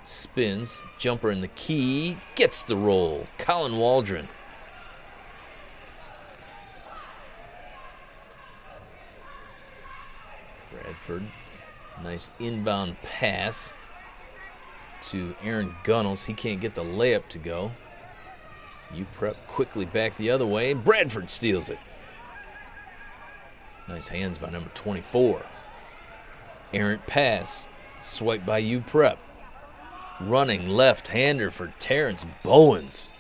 Spins, jumper in the key, gets the roll. COLYN WALDRON Bradford. Nice inbound pass to Aaron Gunnels. He can't get the layup to go. UPrep quickly back the other way, and Bradford steals it. Nice hands by number 24. Errant pass, swiped by UPrep. Running left-hander for Terrence Bowens.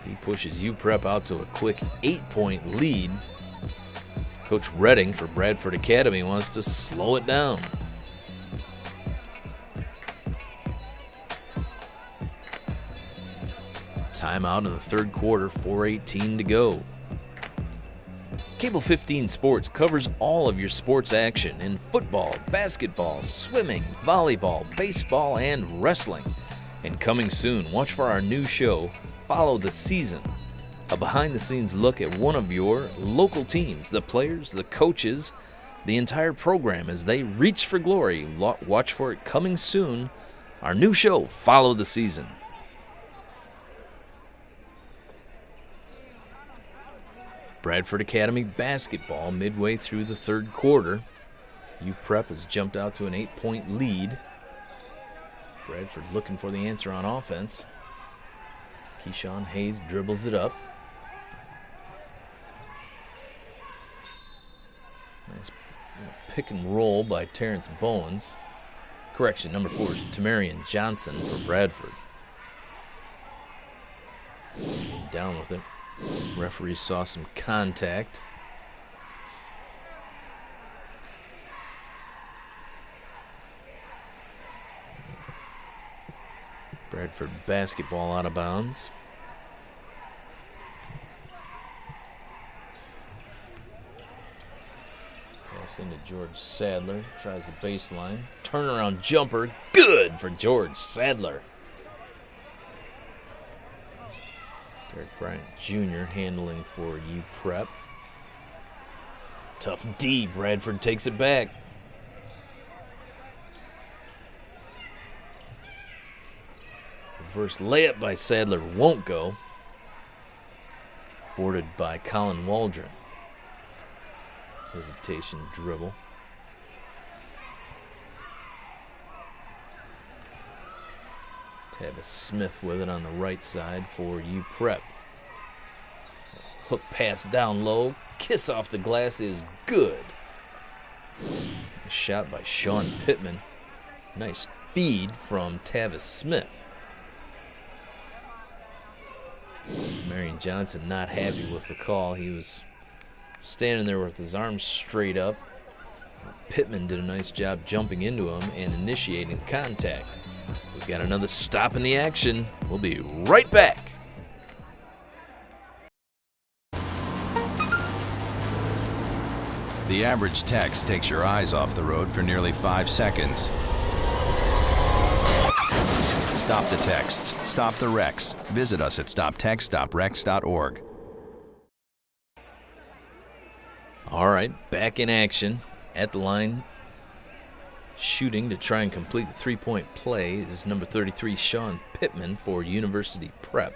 He pushes UPrep out to a quick 8-point lead. Coach Redding for Bradford Academy wants to slow it down. Timeout in the third quarter, 4:18 to go. Cable 15 Sports covers all of your sports action in football, basketball, swimming, volleyball, baseball, and wrestling. And coming soon, watch for our new show, Follow the Season, a behind-the-scenes look at one of your local teams, the players, the coaches, the entire program as they reach for glory. Watch for it coming soon, our new show, Follow the Season. Bradford Academy basketball midway through the third quarter. UPrep has jumped out to an 8-point lead. Bradford looking for the answer on offense. Keyshawn Hayes dribbles it up. Nice pick and roll by Terrence Bowens. Correction, number 4 is Tamarian Johnson for Bradford. Came down with it. Referee saw some contact. Bradford basketball out of bounds. Pass into George Sadler. Tries the baseline. Turnaround jumper. Good for George Sadler. Derek Bryant Jr. handling for UPrep. Tough D. Bradford takes it back. Reverse layup by Sadler won't go. Boarded by COLYN Waldron. Hesitation dribble. TAVIS Smith with it on the right side for UPrep. Hook pass down low. Kiss off the glass is good. A shot by Sean Pittman. Nice feed from TAVIS Smith. Tamarian Johnson not happy with the call. He was standing there with his arms straight up. Pittman did a nice job jumping into him and initiating contact. We've got another stop in the action. We'll be right back. The average text takes your eyes off the road for nearly 5 seconds. Stop the texts. Stop the wrecks. Visit us at stoptextstoprex.org. All right, back in action at the line. Shooting to try and complete the three-point play is number 33, Sean Pittman for University Prep.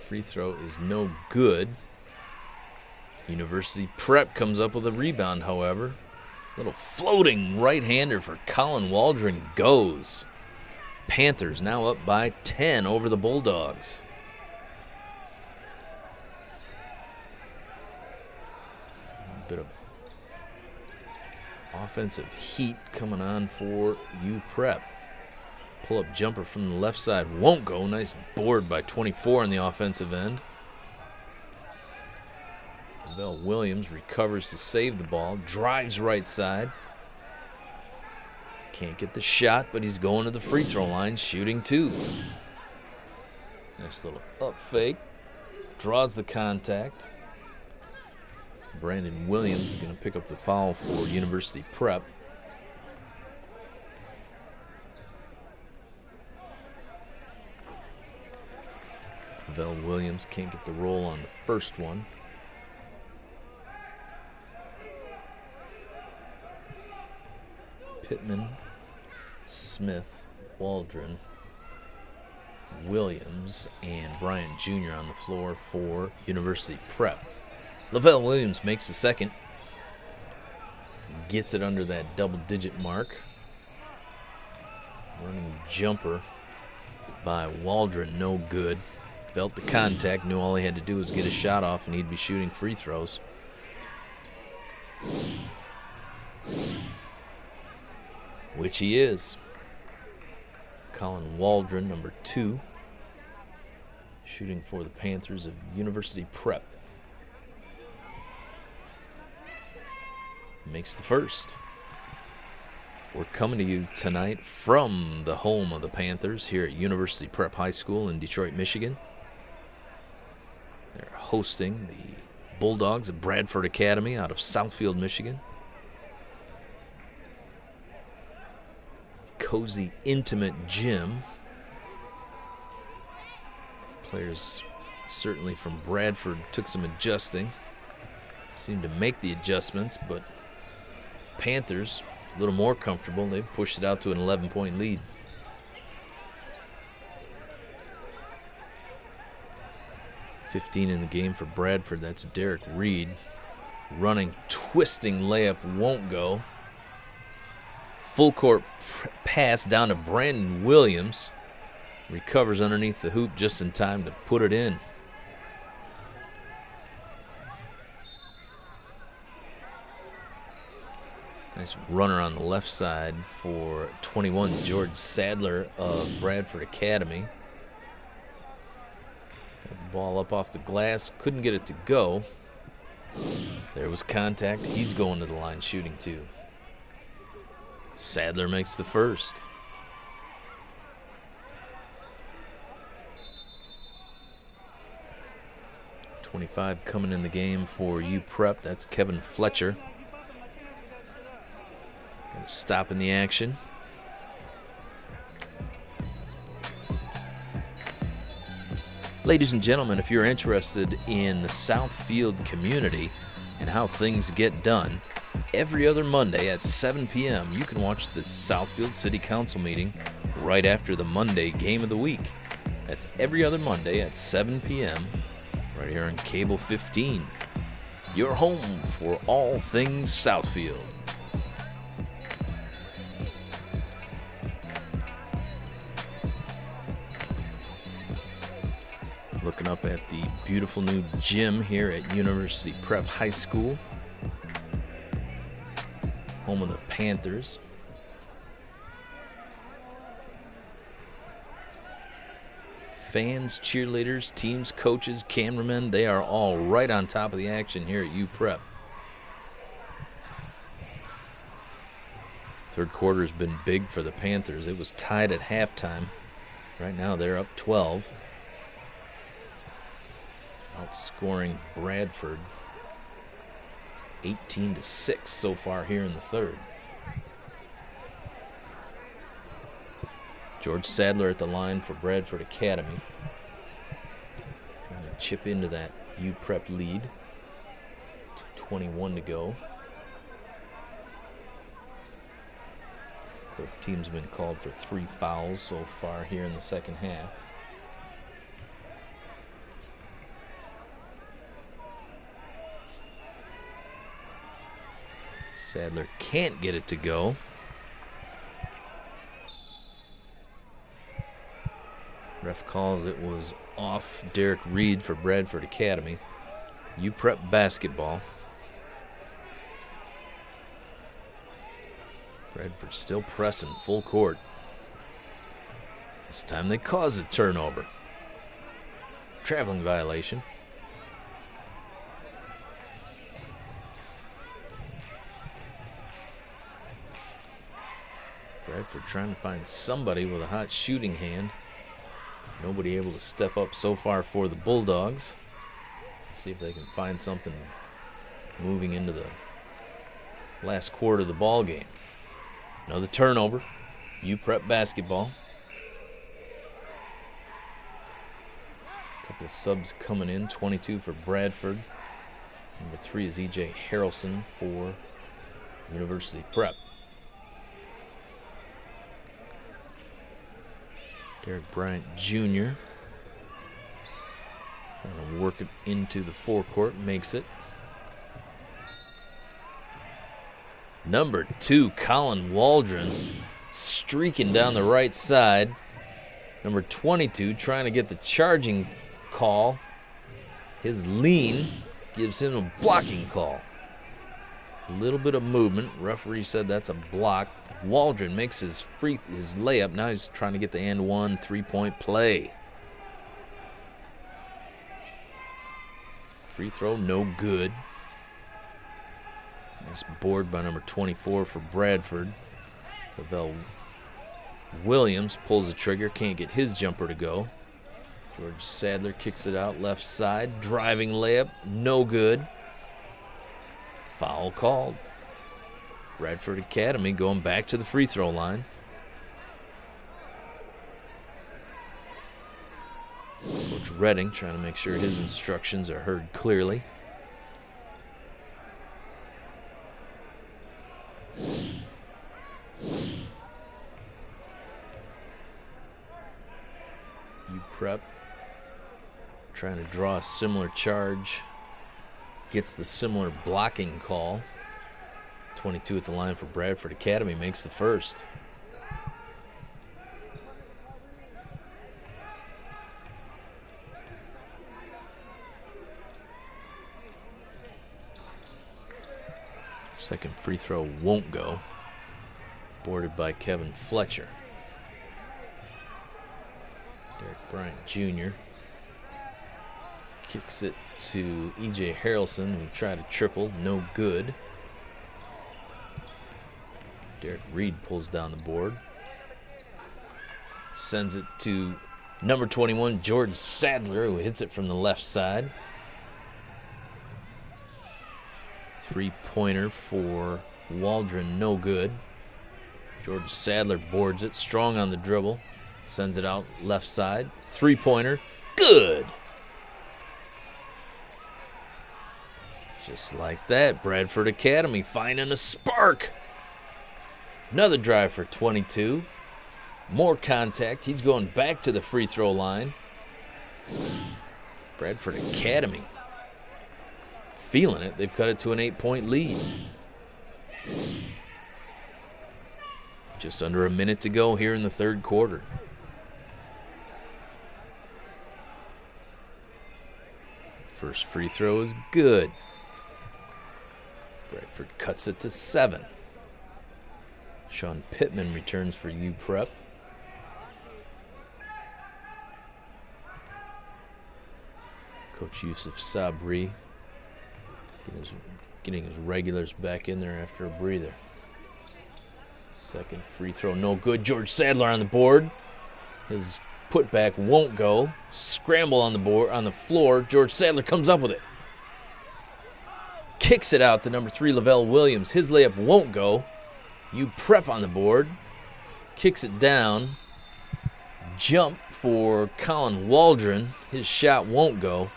Free throw is no good. University Prep comes up with a rebound, however. Little floating right-hander for COLYN Waldron goes. Panthers now up by 10 over the Bulldogs. A bit of offensive heat coming on for UPrep. Pull-up jumper from the left side won't go. Nice board by 24 on the offensive end. LaVELLE Williams recovers to save the ball. Drives right side. Can't get the shot, but he's going to the free throw line, shooting 2. Nice little up fake. Draws the contact. Brandon Williams is going to pick up the foul for University Prep. LaVELLE Williams can't get the roll on the first one. Pittman, Smith, Waldron. Williams and Bryant Jr. on the floor for University Prep. Lavelle Williams makes the second. Gets it under that double-digit mark. Running jumper by WALDRON, no good. Felt the contact, knew all he had to do was get a shot off and he'd be shooting free throws. Which he is. COLYN WALDRON, number 2, shooting for the Panthers of University Prep. Makes the first. We're coming to you tonight from the home of the Panthers here at University Prep High School in Detroit, Michigan. They're hosting the Bulldogs of Bradford Academy out of Southfield, Michigan. Cozy, intimate gym. Players certainly from Bradford took some adjusting. Seemed to make the adjustments, but Panthers a little more comfortable. They pushed it out to an 11-point lead. .15 in the game for Bradford. That's Derek Reed. Running, twisting layup won't go. Full court pass down to Brandon Williams. Recovers underneath the hoop just in time to put it in. Nice runner on the left side for 21, George Sadler of Bradford Academy. Got the ball up off the glass, couldn't get it to go. There was contact. He's going to the line shooting too. Sadler makes the first. .25 coming in the game for UPrep. That's Kevin Fletcher. Stopping the action. Ladies and gentlemen, if you're interested in the Southfield community and how things get done, every other Monday at 7 p.m. you can watch the Southfield City Council meeting right after the Monday game of the week. That's every other Monday at 7 p.m. right here on Cable 15. Your home for all things Southfield. Looking up at the beautiful new gym here at University Prep High School, home of the Panthers. Fans, cheerleaders, teams, coaches, cameramen, they are all right on top of the action here at UPrep. Third quarter has been big for the Panthers. It was tied at halftime. Right now they're up 12. Outscoring Bradford 18-6 so far here in the third. George Sadler at the line for Bradford Academy. Trying to chip into that UPrep lead. 2:21 to go. Both teams have been called for 3 fouls so far here in the second half. Sadler can't get it to go. Ref calls it was off Derek Reed for Bradford Academy. UPrep basketball. Bradford still pressing full court. This time they cause a turnover. Traveling violation. Bradford trying to find somebody with a hot shooting hand. Nobody able to step up so far for the Bulldogs. See if they can find something moving into the last quarter of the ball game. Another turnover. UPrep basketball. A couple of subs coming in. 22 for Bradford. Number 3 is E.J. Harrelson for University Prep. Derek Bryant Jr. trying to work it into the forecourt, makes it. Number 2, COLYN Waldron, streaking down the right side. Number 22 trying to get the charging call. His lean gives him a blocking call. A little bit of movement. Referee said that's a block. Waldron makes his layup. Now he's trying to get the and one 3-point play. Free throw, no good. Nice board by number 24 for Bradford. LaVelle Williams pulls the trigger, can't get his jumper to go. George Sadler kicks it out left side. Driving layup, no good. Foul called. Bradford Academy going back to the free throw line. Coach Redding trying to make sure his instructions are heard clearly. Prep trying to draw a similar charge, gets the similar blocking call. 22 at the line for Bradford Academy makes the first. Second free throw won't go. Boarded by Kevin Fletcher. Derek Bryant Jr. kicks it to E.J. Harrelson, who tried a triple, no good. Derek Reed pulls down the board. Sends it to number 21, George Sadler, who hits it from the left side. Three-pointer for Waldron, no good. George Sadler boards it, strong on the dribble. Sends it out left side. Three-pointer. Good. Just like that, Bradford Academy finding a spark. Another drive for 22. More contact. He's going back to the free throw line. Bradford Academy feeling it. They've cut it to an 8-point lead. Just under a minute to go here in the third quarter. First free throw is good. Bradford cuts it to 7. Sean Pittman returns for U-Prep. Coach Yusuf Sabri getting his regulars back in there after a breather. Second free throw, no good. George Sadler on the board. His putback won't go. Scramble on the floor. George Sadler comes up with it. Kicks it out to number 3, LaVelle Williams. His layup won't go. U-Prep on the board. Kicks it down. Jump for COLYN Waldron. His shot won't go.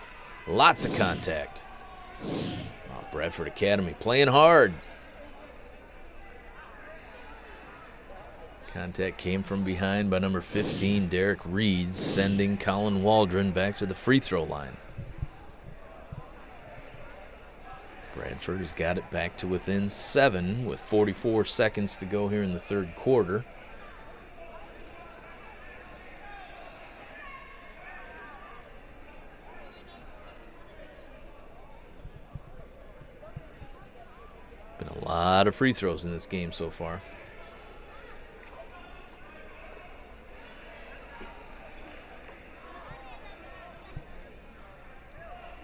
Lots of contact. Oh, Bradford Academy playing hard. Contact came from behind by number 15, Derek Reed, sending COLYN Waldron back to the free throw line. Bradford has got it back to within 7 with 44 seconds to go here in the third quarter. Been a lot of free throws in this game so far.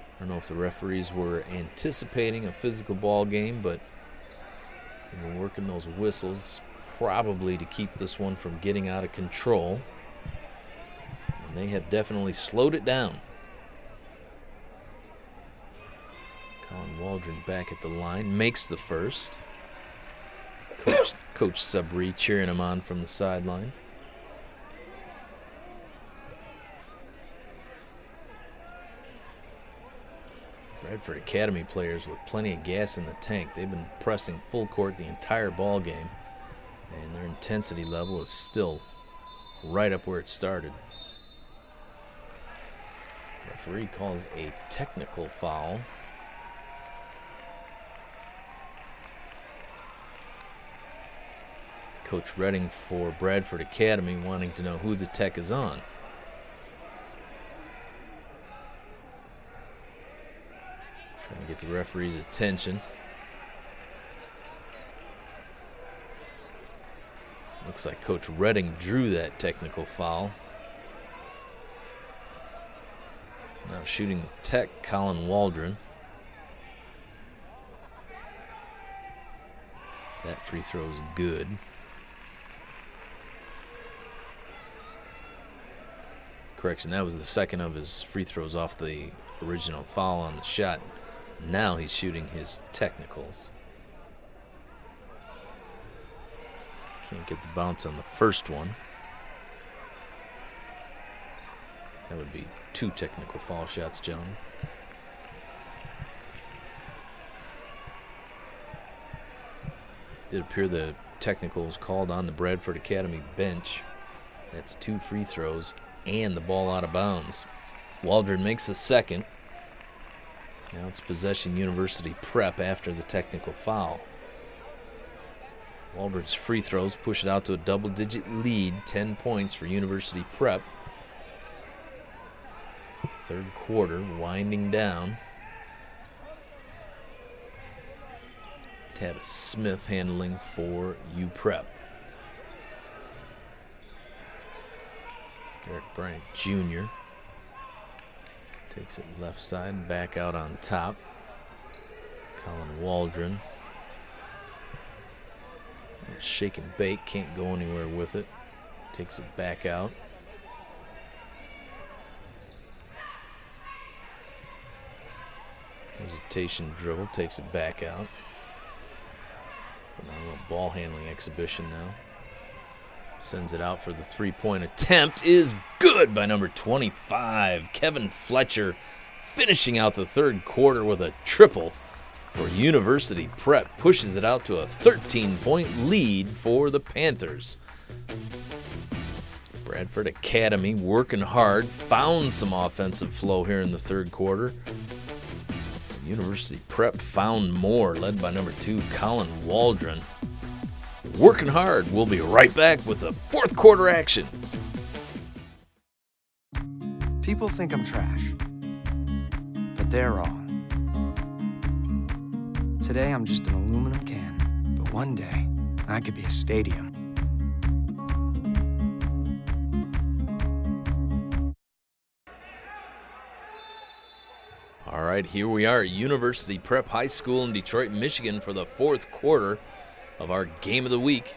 I don't know if the referees were anticipating a physical ball game, but they've been working those whistles probably to keep this one from getting out of control. And they have definitely slowed it down. COLYN Waldron back at the line, makes the first. Coach Sabri cheering him on from the sideline. Bradford Academy players with plenty of gas in the tank. They've been pressing full court the entire ball game, and their intensity level is still right up where it started. Referee calls a technical foul. Coach Redding for Bradford Academy wanting to know who the tech is on. Trying to get the referee's attention. Looks like Coach Redding drew that technical foul. Now shooting the tech, COLYN WALDRON. That free throw is good. Correction, that was the second of his free throws off the original foul on the shot. Now he's shooting his technicals. Can't get the bounce on the first one. That would be 2 technical foul shots, gentlemen. It appear the technical was called on the Bradford Academy bench. That's 2 free throws and the ball out of bounds. Waldron makes the second. Now it's possession University Prep after the technical foul. Waldron's free throws push it out to a double-digit lead, 10 points for University Prep. Third quarter winding down. TAVIS Smith handling for U Prep. Derek Bryant Jr. takes it left side, back out on top. COLYN WALDRON. Shake and bake, can't go anywhere with it. Takes it back out. Hesitation dribble, takes it back out. A little ball handling exhibition now. Sends it out for the three-point attempt. Is good by number 25. Kevin Fletcher finishing out the third quarter with a triple for University Prep. Pushes it out to a 13-point lead for the Panthers. Bradford Academy working hard. Found some offensive flow here in the third quarter. University Prep found more, led by number 2, COLYN WALDRON. Working hard. We'll be right back with the fourth quarter action. People think I'm trash, but they're wrong. Today I'm just an aluminum can, but one day I could be a stadium. All right, here we are at University Prep High School in Detroit, Michigan for the fourth quarter of our game of the week.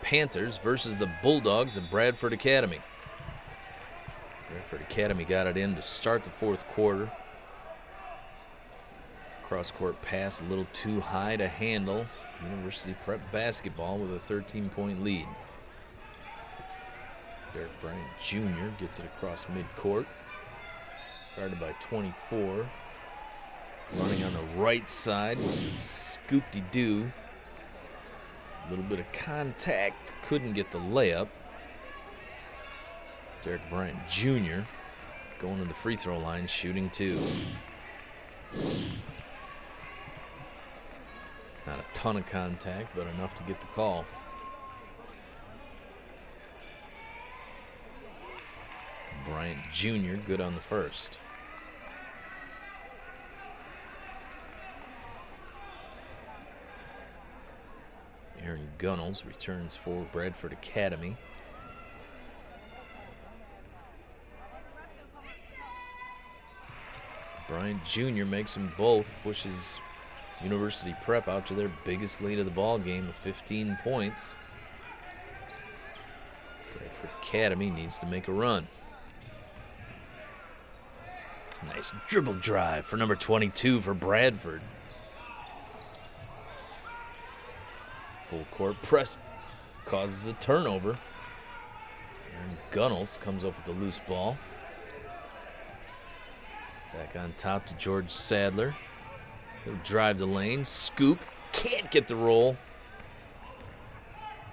Panthers versus the Bulldogs of Bradford Academy. Bradford Academy got it in to start the fourth quarter. Cross-court pass a little too high to handle. University Prep basketball with a 13-point lead. Derek Bryant Jr. gets it across midcourt. Guarded by 24. Running on the right side with the scoop-de-doo. A little bit of contact. Couldn't get the layup. Derek Bryant Jr. going to the free throw line, shooting 2. Not a ton of contact, but enough to get the call. Bryant Jr. good on the first. Aaron Gunnels returns for Bradford Academy. Bryant Jr. makes them both, pushes University Prep out to their biggest lead of the ball game of 15 points. Bradford Academy needs to make a run. Nice dribble drive for number 22 for Bradford. Full court press causes a turnover. And Gunnels comes up with the loose ball. Back on top to George Sadler. He'll drive the lane, scoop, can't get the roll.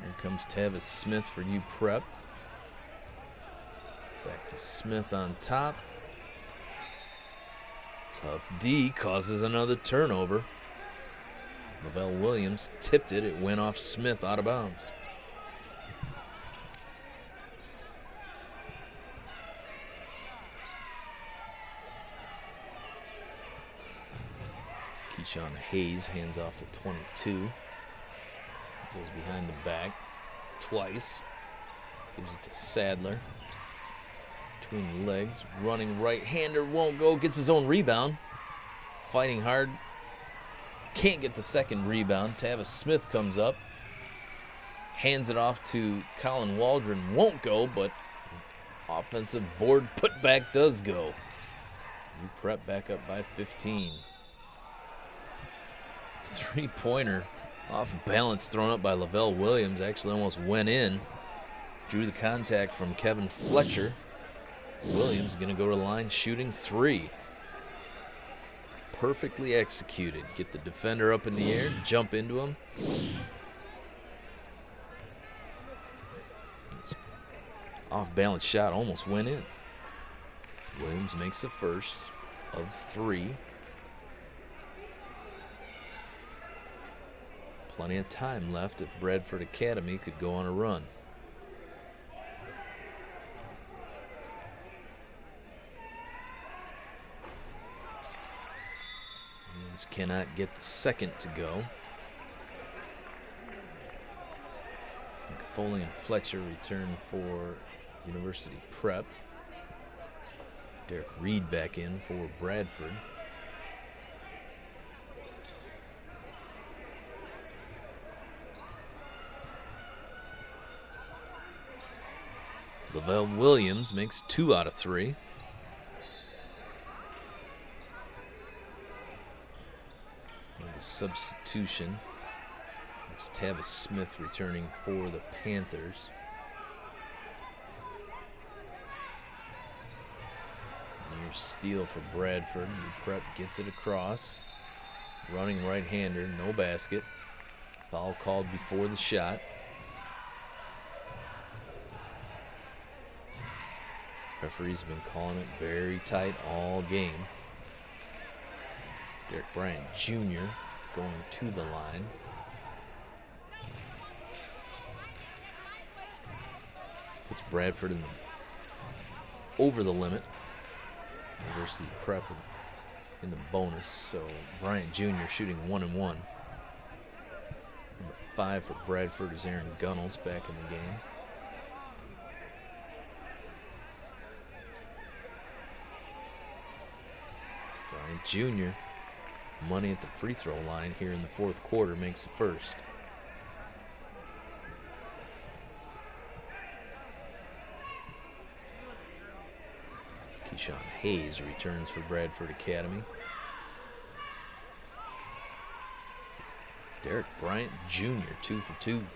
Here comes TAVIS Smith for U Prep. Back to Smith on top. Tough D causes another turnover. Lavelle Williams tipped it. It went off Smith out of bounds. Keyshawn Hayes hands off to 22. Goes behind the back twice. Gives it to Sadler. Between the legs. Running right-hander. Won't go. Gets his own rebound. Fighting hard. Can't get the second rebound. TAVIS Smith comes up. Hands it off to COLYN WALDRON. Won't go, but offensive board putback does go. You prep back up by 15. Three-pointer off balance thrown up by Lavelle Williams. Actually almost went in. Drew the contact from Kevin Fletcher. Williams going to go to the line shooting three. Perfectly executed. Get the defender up in the air, jump into him. Off balance shot almost went in. Williams makes the first of three. Plenty of time left if Bradford Academy could go on a run. Williams cannot get the second to go. McFoley and Fletcher return for University Prep. Derek Reed back in for Bradford. Lavelle Williams makes 2 out of 3. Another substitution. It's TAVIS Smith returning for the Panthers. Near steal for Bradford. New Prep gets it across. Running right-hander, no basket. Foul called before the shot. Referee's been calling it very tight all game. Derek Bryant Jr. going to the line. Puts Bradford over the limit. University Prep in the bonus, so Bryant Jr. shooting 1 and 1. Number 5 for Bradford is Aaron Gunnels back in the game. Bryant Jr. money at the free throw line here in the fourth quarter makes the first. Keyshawn Hayes returns for Bradford Academy. Derek Bryant Jr. 2 for 2. And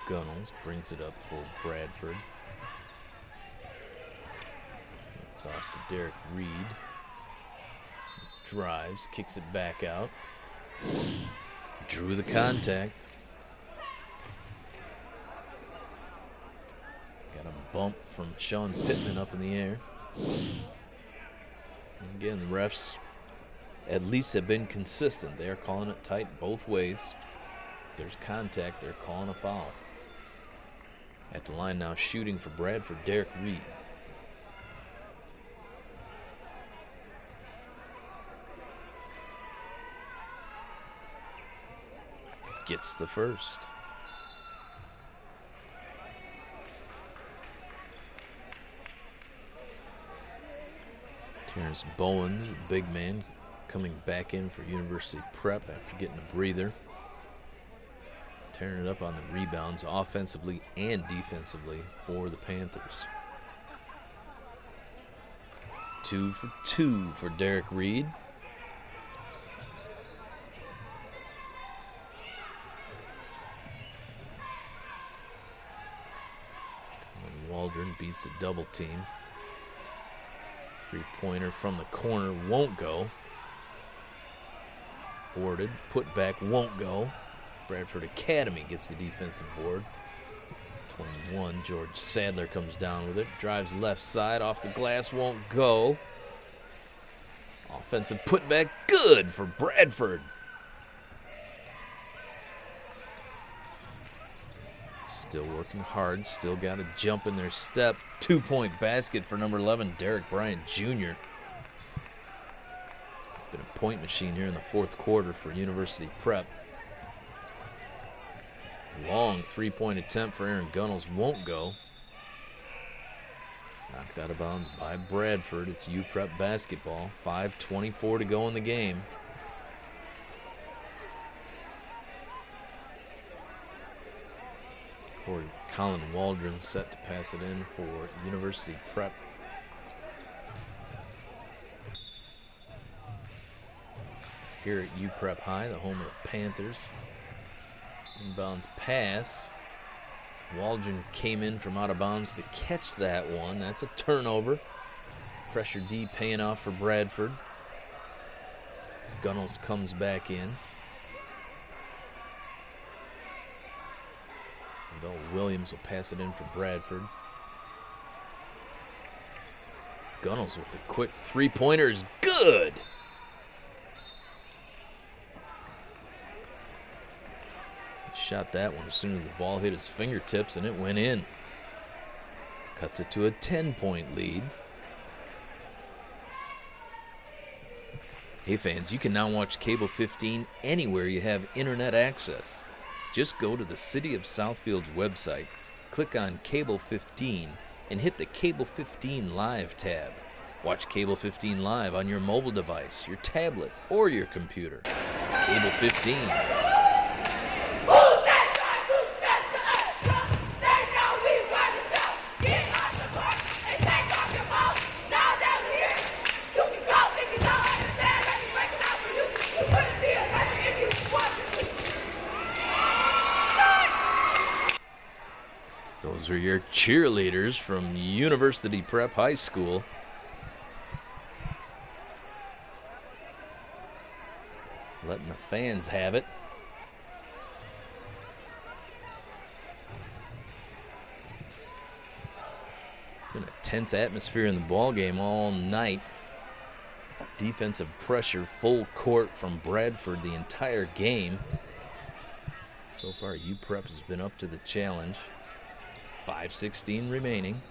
Gunnels brings it up for Bradford. It's off to Derek Reed. Drives, kicks it back out. Drew the contact. Got a bump from Sean Pittman up in the air. And again, the refs at least have been consistent. They're calling it tight both ways. If there's contact, they're calling a foul. At the line now, shooting for Bradford, Derek Reed. Gets the first. Terrence Bowens, the big man, coming back in for University Prep after getting a breather. Tearing it up on the rebounds offensively and defensively for the Panthers. 2 for 2 for Derek Reed. Waldron beats the double team. Three-pointer from the corner won't go. Boarded, put back won't go. Bradford Academy gets the defensive board. 21, George Sadler comes down with it. Drives left side, off the glass, won't go. Offensive putback, good for Bradford. Still working hard, still got a jump in their step. 2-point basket for number 11, Derek Bryant Jr. Been a point machine here in the fourth quarter for University Prep. Long three-point attempt for Aaron Gunnels won't go. Knocked out of bounds by Bradford. It's UPrep basketball. 5:24 to go in the game. COLYN Waldron set to pass it in for University Prep. Here at UPrep High, the home of the Panthers. Inbounds pass. Waldron came in from out of bounds to catch that one. That's a turnover. Pressure D paying off for Bradford. Gunnels comes back in. Williams will pass it in for Bradford. Gunnels with the quick three-pointer is good. Shot that one as soon as the ball hit his fingertips and it went in. Cuts it to a 10-point lead. Hey fans, you can now watch Cable 15 anywhere you have internet access. Just go to the City of Southfield's website, click on Cable 15, and hit the Cable 15 Live tab. Watch Cable 15 Live on your mobile device, your tablet, or your computer. Cable 15. Those are your cheerleaders from University Prep High School. Letting the fans have it. Been a tense atmosphere in the ball game all night. Defensive pressure full court from Bradford the entire game. So far, UPrep has been up to the challenge. 5:16 remaining.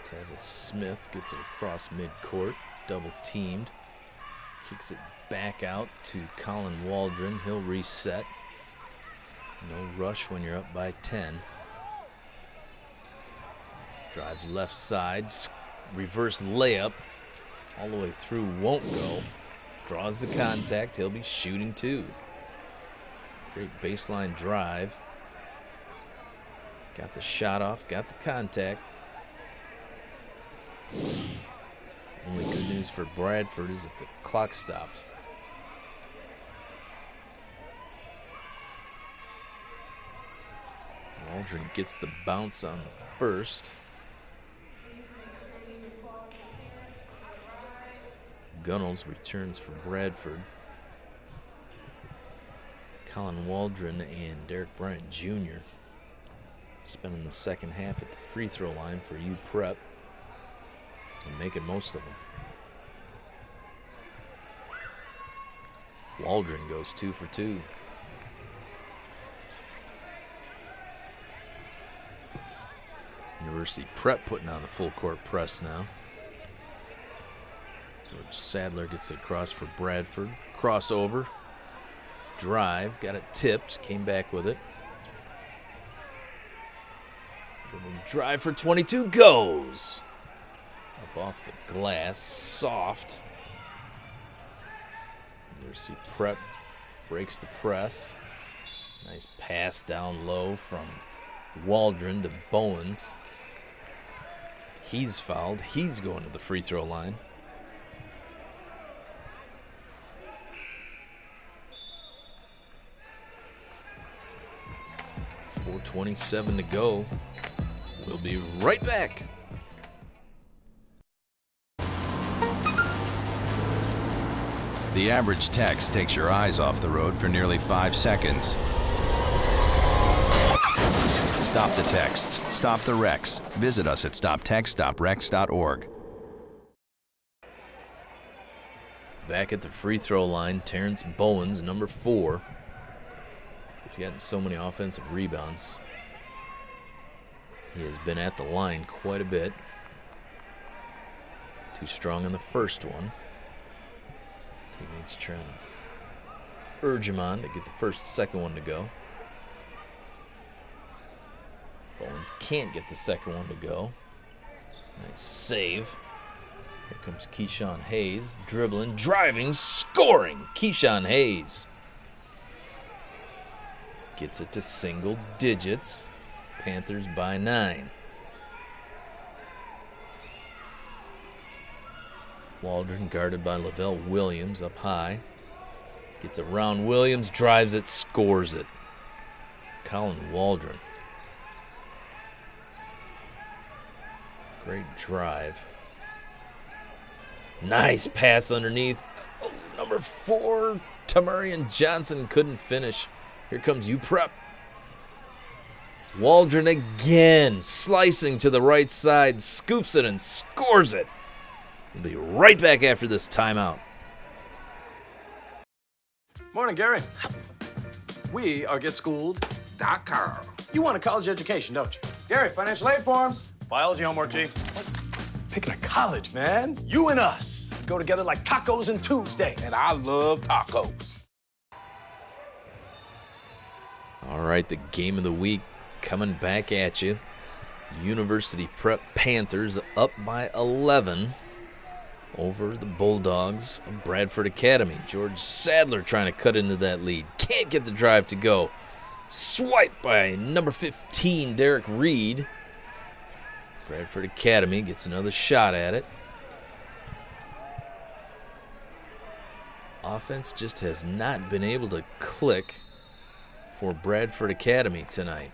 TAVIS Smith gets it across midcourt, double teamed. Kicks it back out to COLYN Waldron. He'll reset. No rush when you're up by 10. Drives left side, reverse layup. All the way through, won't go. Draws the contact, he'll be shooting two. Great baseline drive. Got the shot off, got the contact. Only good news for Bradford is that the clock stopped. Waldron gets the bounce on the first. Gunnels returns for Bradford. COLYN Waldron and Derek Bryant Jr. spending the second half at the free throw line for UPrep and making most of them. Waldron goes 2 for 2. University Prep putting on the full court press now. George Sadler gets it across for Bradford. Crossover. Drive, got it tipped, came back with it. Drive for 22, goes. Up off the glass, soft. University Prep breaks the press. Nice pass down low from Waldron to Bowens. He's fouled, he's going to the free throw line. .427 to go. We'll be right back. The average text takes your eyes off the road for nearly 5 seconds. Stop the texts. Stop the wrecks. Visit us at stoptextstoprex.org. Back at the free throw line, Terrence Bowens, number 4. He's gotten so many offensive rebounds. He has been at the line quite a bit. Too strong on the first one. Teammates trying to urge him on to get the second one to go. Bowens can't get the second one to go. Nice save. Here comes Keyshawn Hayes, dribbling, driving, scoring. Keyshawn Hayes gets it to single digits. Panthers by 9. Waldron guarded by Lavelle Williams up high. Gets around Williams, drives it, scores it. COLYN Waldron. Great drive. Nice pass underneath. Oh, number 4, Tamarian Johnson couldn't finish. Here comes UPrep. Waldron again, slicing to the right side, scoops it and scores it. We'll be right back after this timeout. Morning, Gary. We are GetSchooled.com. You want a college education, don't you? Gary, financial aid forms. Biology homework, G. Picking a college, man. You and us go together like tacos and Tuesday. And I love tacos. All right, the game of the week coming back at you. University Prep Panthers up by 11 over the Bulldogs of Bradford Academy. George Sadler trying to cut into that lead. Can't get the drive to go. Swipe by number 15, Derek Reed. Bradford Academy gets another shot at it. Offense just has not been able to click for Bradford Academy tonight.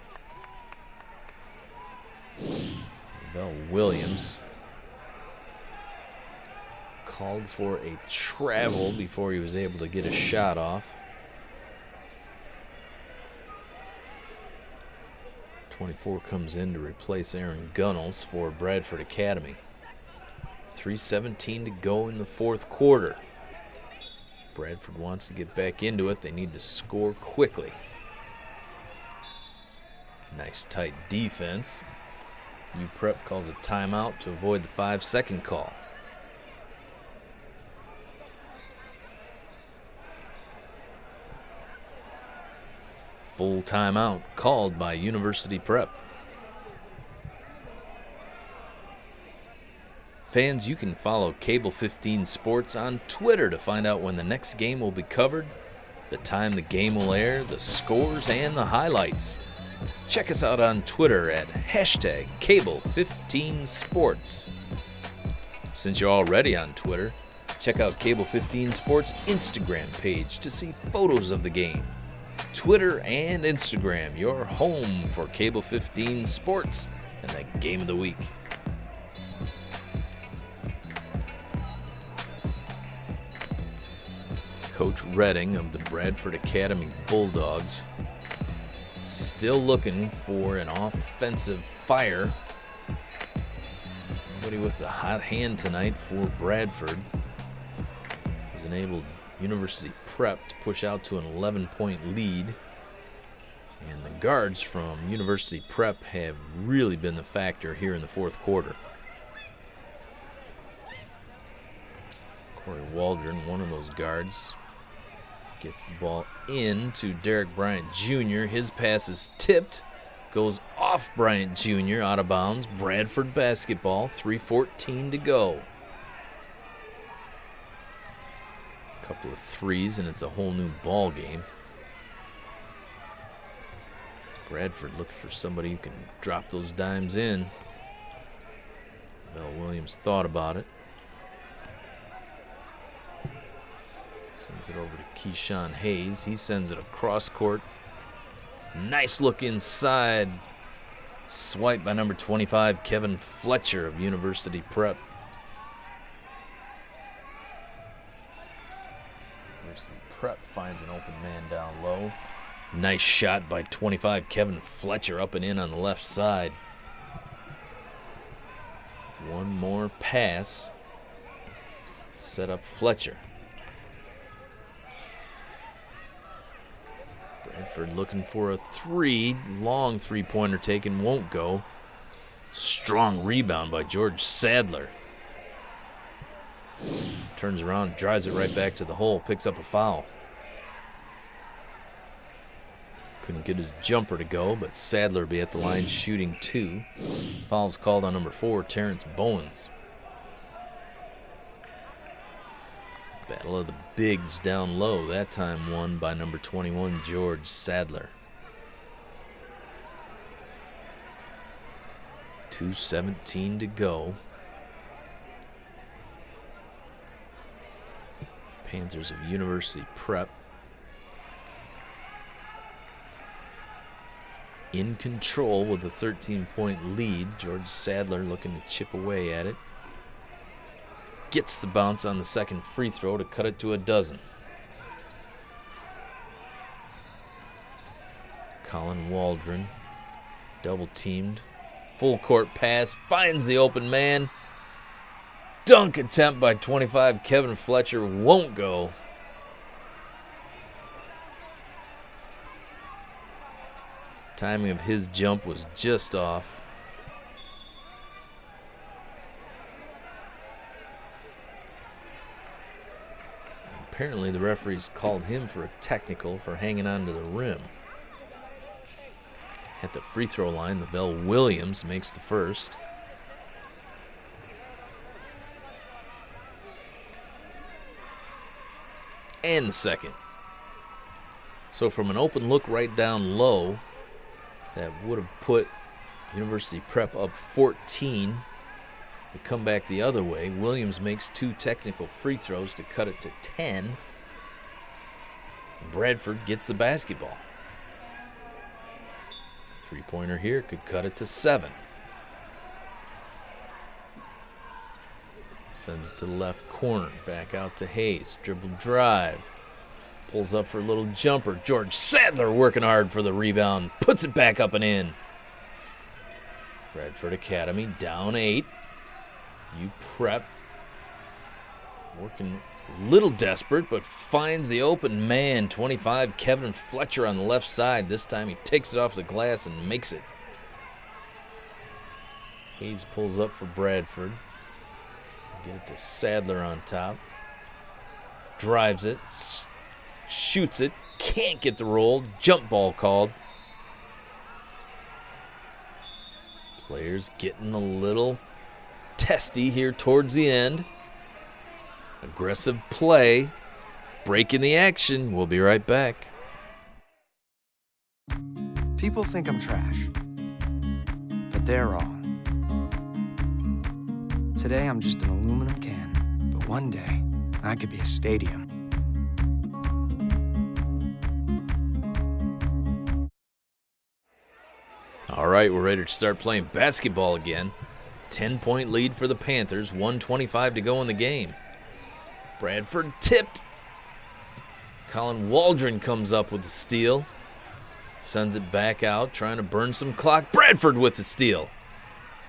Bell Williams called for a travel before he was able to get a shot off. 24 comes in to replace Aaron Gunnels for Bradford Academy. 3:17 to go in the fourth quarter. If Bradford wants to get back into it, they need to score quickly. Nice tight defense. UPrep calls a timeout to avoid the 5-second call. Full timeout called by University Prep. Fans, you can follow Cable 15 Sports on Twitter to find out when the next game will be covered, the time the game will air, the scores, and the highlights. Check us out on Twitter at #Cable15Sports. Since you're already on Twitter, check out Cable 15 Sports Instagram page to see photos of the game. Twitter and Instagram, your home for Cable 15 Sports and the game of the week. Coach Redding of the Bradford Academy Bulldogs still looking for an offensive fire. Nobody with the hot hand tonight for Bradford has enabled University Prep to push out to an 11-point lead. And the guards from University Prep have really been the factor here in the fourth quarter. Corey Waldron, one of those guards, gets the ball in to Derek Bryant Jr. His pass is tipped, goes off Bryant Jr. out of bounds. Bradford basketball, 3:14 to go. Couple of threes and it's a whole new ball game. Bradford looking for somebody who can drop those dimes in. Mel Williams thought about it. Sends it over to Keyshawn Hayes. He sends it across court. Nice look inside. Swipe by number 25, Kevin Fletcher of University Prep. University Prep finds an open man down low. Nice shot by 25 Kevin Fletcher up and in on the left side. One more pass. Set up Fletcher. Bradford looking for a three. Long three-pointer taken, won't go. Strong rebound by George Sadler. Turns around, drives it right back to the hole, picks up a foul. Couldn't get his jumper to go, but Sadler will be at the line shooting 2. Foul's called on number 4, Terrence Bowens. Battle of the bigs down low, that time won by number 21, George Sadler. 2:17 to go. Panthers of University Prep in control with a 13-point lead. George Sadler looking to chip away at it. Gets the bounce on the second free throw to cut it to a dozen. COLYN WALDRON double teamed. Full court pass, finds the open man. Dunk attempt by 25 Kevin Fletcher won't go. Timing of his jump was just off. Apparently the referees called him for a technical for hanging on to the rim. At the free throw line, Lavelle Williams makes the first. And the second. So from an open look right down low, that would have put University Prep up 14. They come back the other way. Williams makes 2 technical free throws to cut it to 10. Bradford gets the basketball. Three-pointer here could cut it to 7. Sends it to the left corner. Back out to Hayes. Dribble drive. Pulls up for a little jumper. George Sadler working hard for the rebound. Puts it back up and in. Bradford Academy down 8. U Prep working a little desperate, but finds the open man. 25 Kevin Fletcher on the left side. This time he takes it off the glass and makes it. Hayes pulls up for Bradford. Get it to Sadler on top. Drives it. Shoots it. Can't get the roll. Jump ball called. Players getting a little testy here towards the end. Aggressive play. Breaking the action. We'll be right back. People think I'm trash, but they're wrong. Today I'm just an aluminum can, but one day I could be a stadium. All right, we're ready to start playing basketball again. 10-point lead for the Panthers, 1:25 to go in the game. Bradford tipped. COLYN WALDRON comes up with the steal. Sends it back out, trying to burn some clock. Bradford with the steal.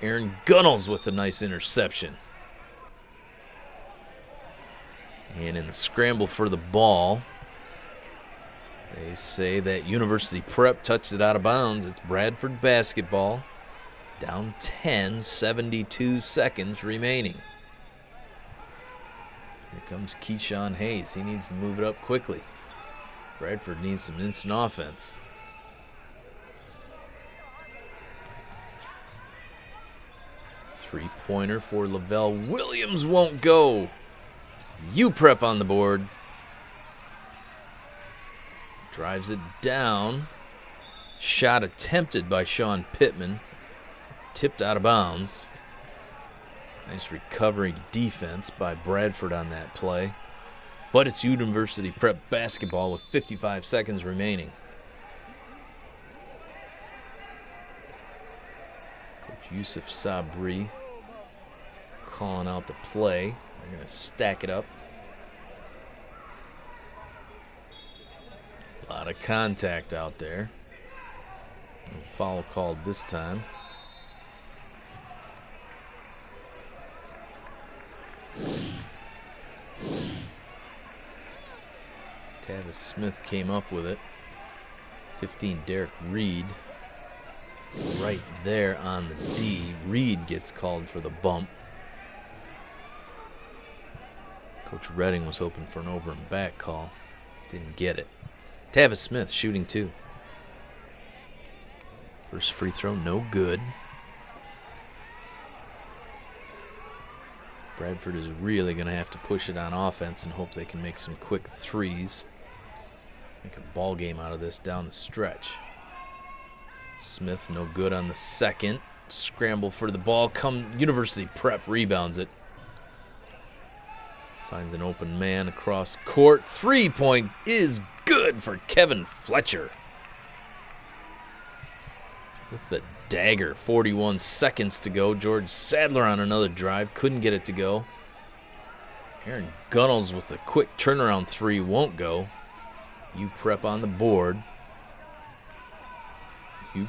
Aaron GUNNELS with a nice interception. And in the scramble for the ball, they say that University Prep touched it out of bounds. It's Bradford basketball. Down 10, 72 seconds remaining. Here comes Keyshawn Hayes. He needs to move it up quickly. Bradford needs some instant offense. Three-pointer for Lavelle Williams won't go. U Prep on the board. Drives it down. Shot attempted by Sean Pittman. Tipped out of bounds. Nice recovery defense by Bradford on that play. But it's University Prep basketball with 55 seconds remaining. Coach Yusuf Sabri calling out the play. They're going to stack it up. A lot of contact out there. No foul called this time. TAVIS Smith came up with it. 15, Derek Reed. Right there on the D. Reed gets called for the bump. Coach Redding was hoping for an over and back call. Didn't get it. TAVIS Smith shooting 2. First free throw, no good. Bradford is really going to have to push it on offense and hope they can make some quick threes. Make a ball game out of this down the stretch. Smith no good on the second. Scramble for the ball. University Prep rebounds it. Finds an open man across court. 3-point is good for Kevin Fletcher. With the dagger, 41 seconds to go. George Sadler on another drive. Couldn't get it to go. Aaron Gunnels with a quick turnaround 3 won't go. Prep on the board.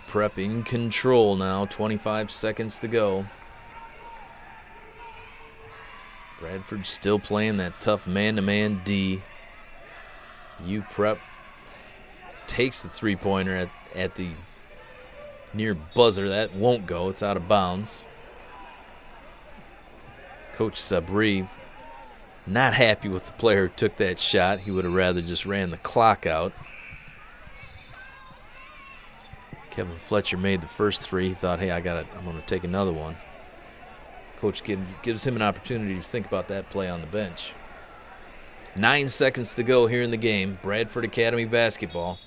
Prep in control now. 25 seconds to go. Bradford still playing that tough man-to-man D. Prep takes the three-pointer at the near buzzer. That won't go. It's out of bounds. Coach Sabri not happy with the player who took that shot. He would have rather just ran the clock out. Kevin Fletcher made the first 3. He thought, hey, I'm going to take another one. Coach gives him an opportunity to think about that play on the bench. 9 seconds to go here in the game. Bradford Academy basketball.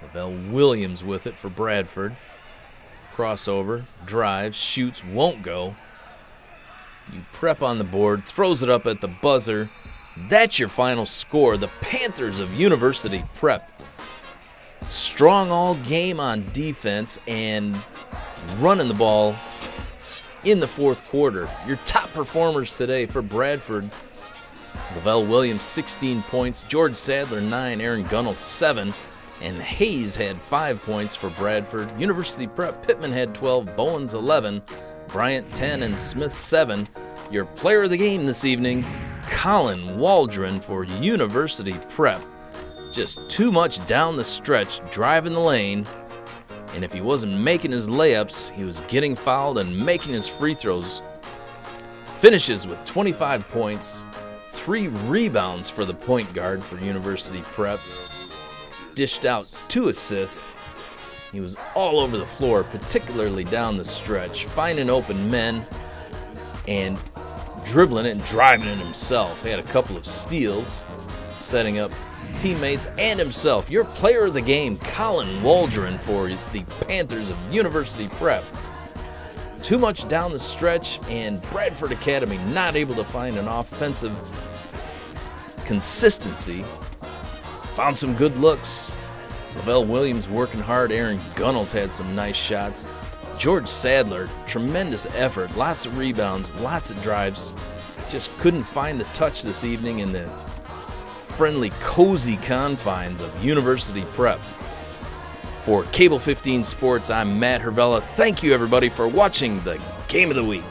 Lavelle Williams with it for Bradford. Crossover, drives, shoots, won't go. Prep on the board, throws it up at the buzzer. That's your final score. The Panthers of University Prep. Strong all game on defense and running the ball in the fourth quarter. Your top performers today for Bradford: Lavelle Williams, 16 points. George Sadler, 9. Aaron Gunnels, 7. And Hayes had 5 points for Bradford. University Prep, Pittman had 12. Bowens, 11. Bryant, 10. And Smith, 7. Your player of the game this evening, COLYN Waldron for University Prep. Just too much down the stretch, driving the lane. And if he wasn't making his layups, he was getting fouled and making his free throws. Finishes with 25 points, 3 rebounds for the point guard for University Prep. Dished out 2 assists. He was all over the floor, particularly down the stretch, finding open men and dribbling it and driving it himself. He had a couple of steals, setting up teammates and himself. Your player of the game, COLYN Waldron for the Panthers of University Prep. Too much down the stretch, and Bradford Academy not able to find an offensive consistency. Found some good looks. Lavelle Williams working hard. Aaron Gunnels had some nice shots. George Sadler, tremendous effort. Lots of rebounds, lots of drives. Just couldn't find the touch this evening in the friendly, cozy confines of University Prep. For Cable 15 Sports, I'm Matt Hervella. Thank you, everybody, for watching the Game of the Week.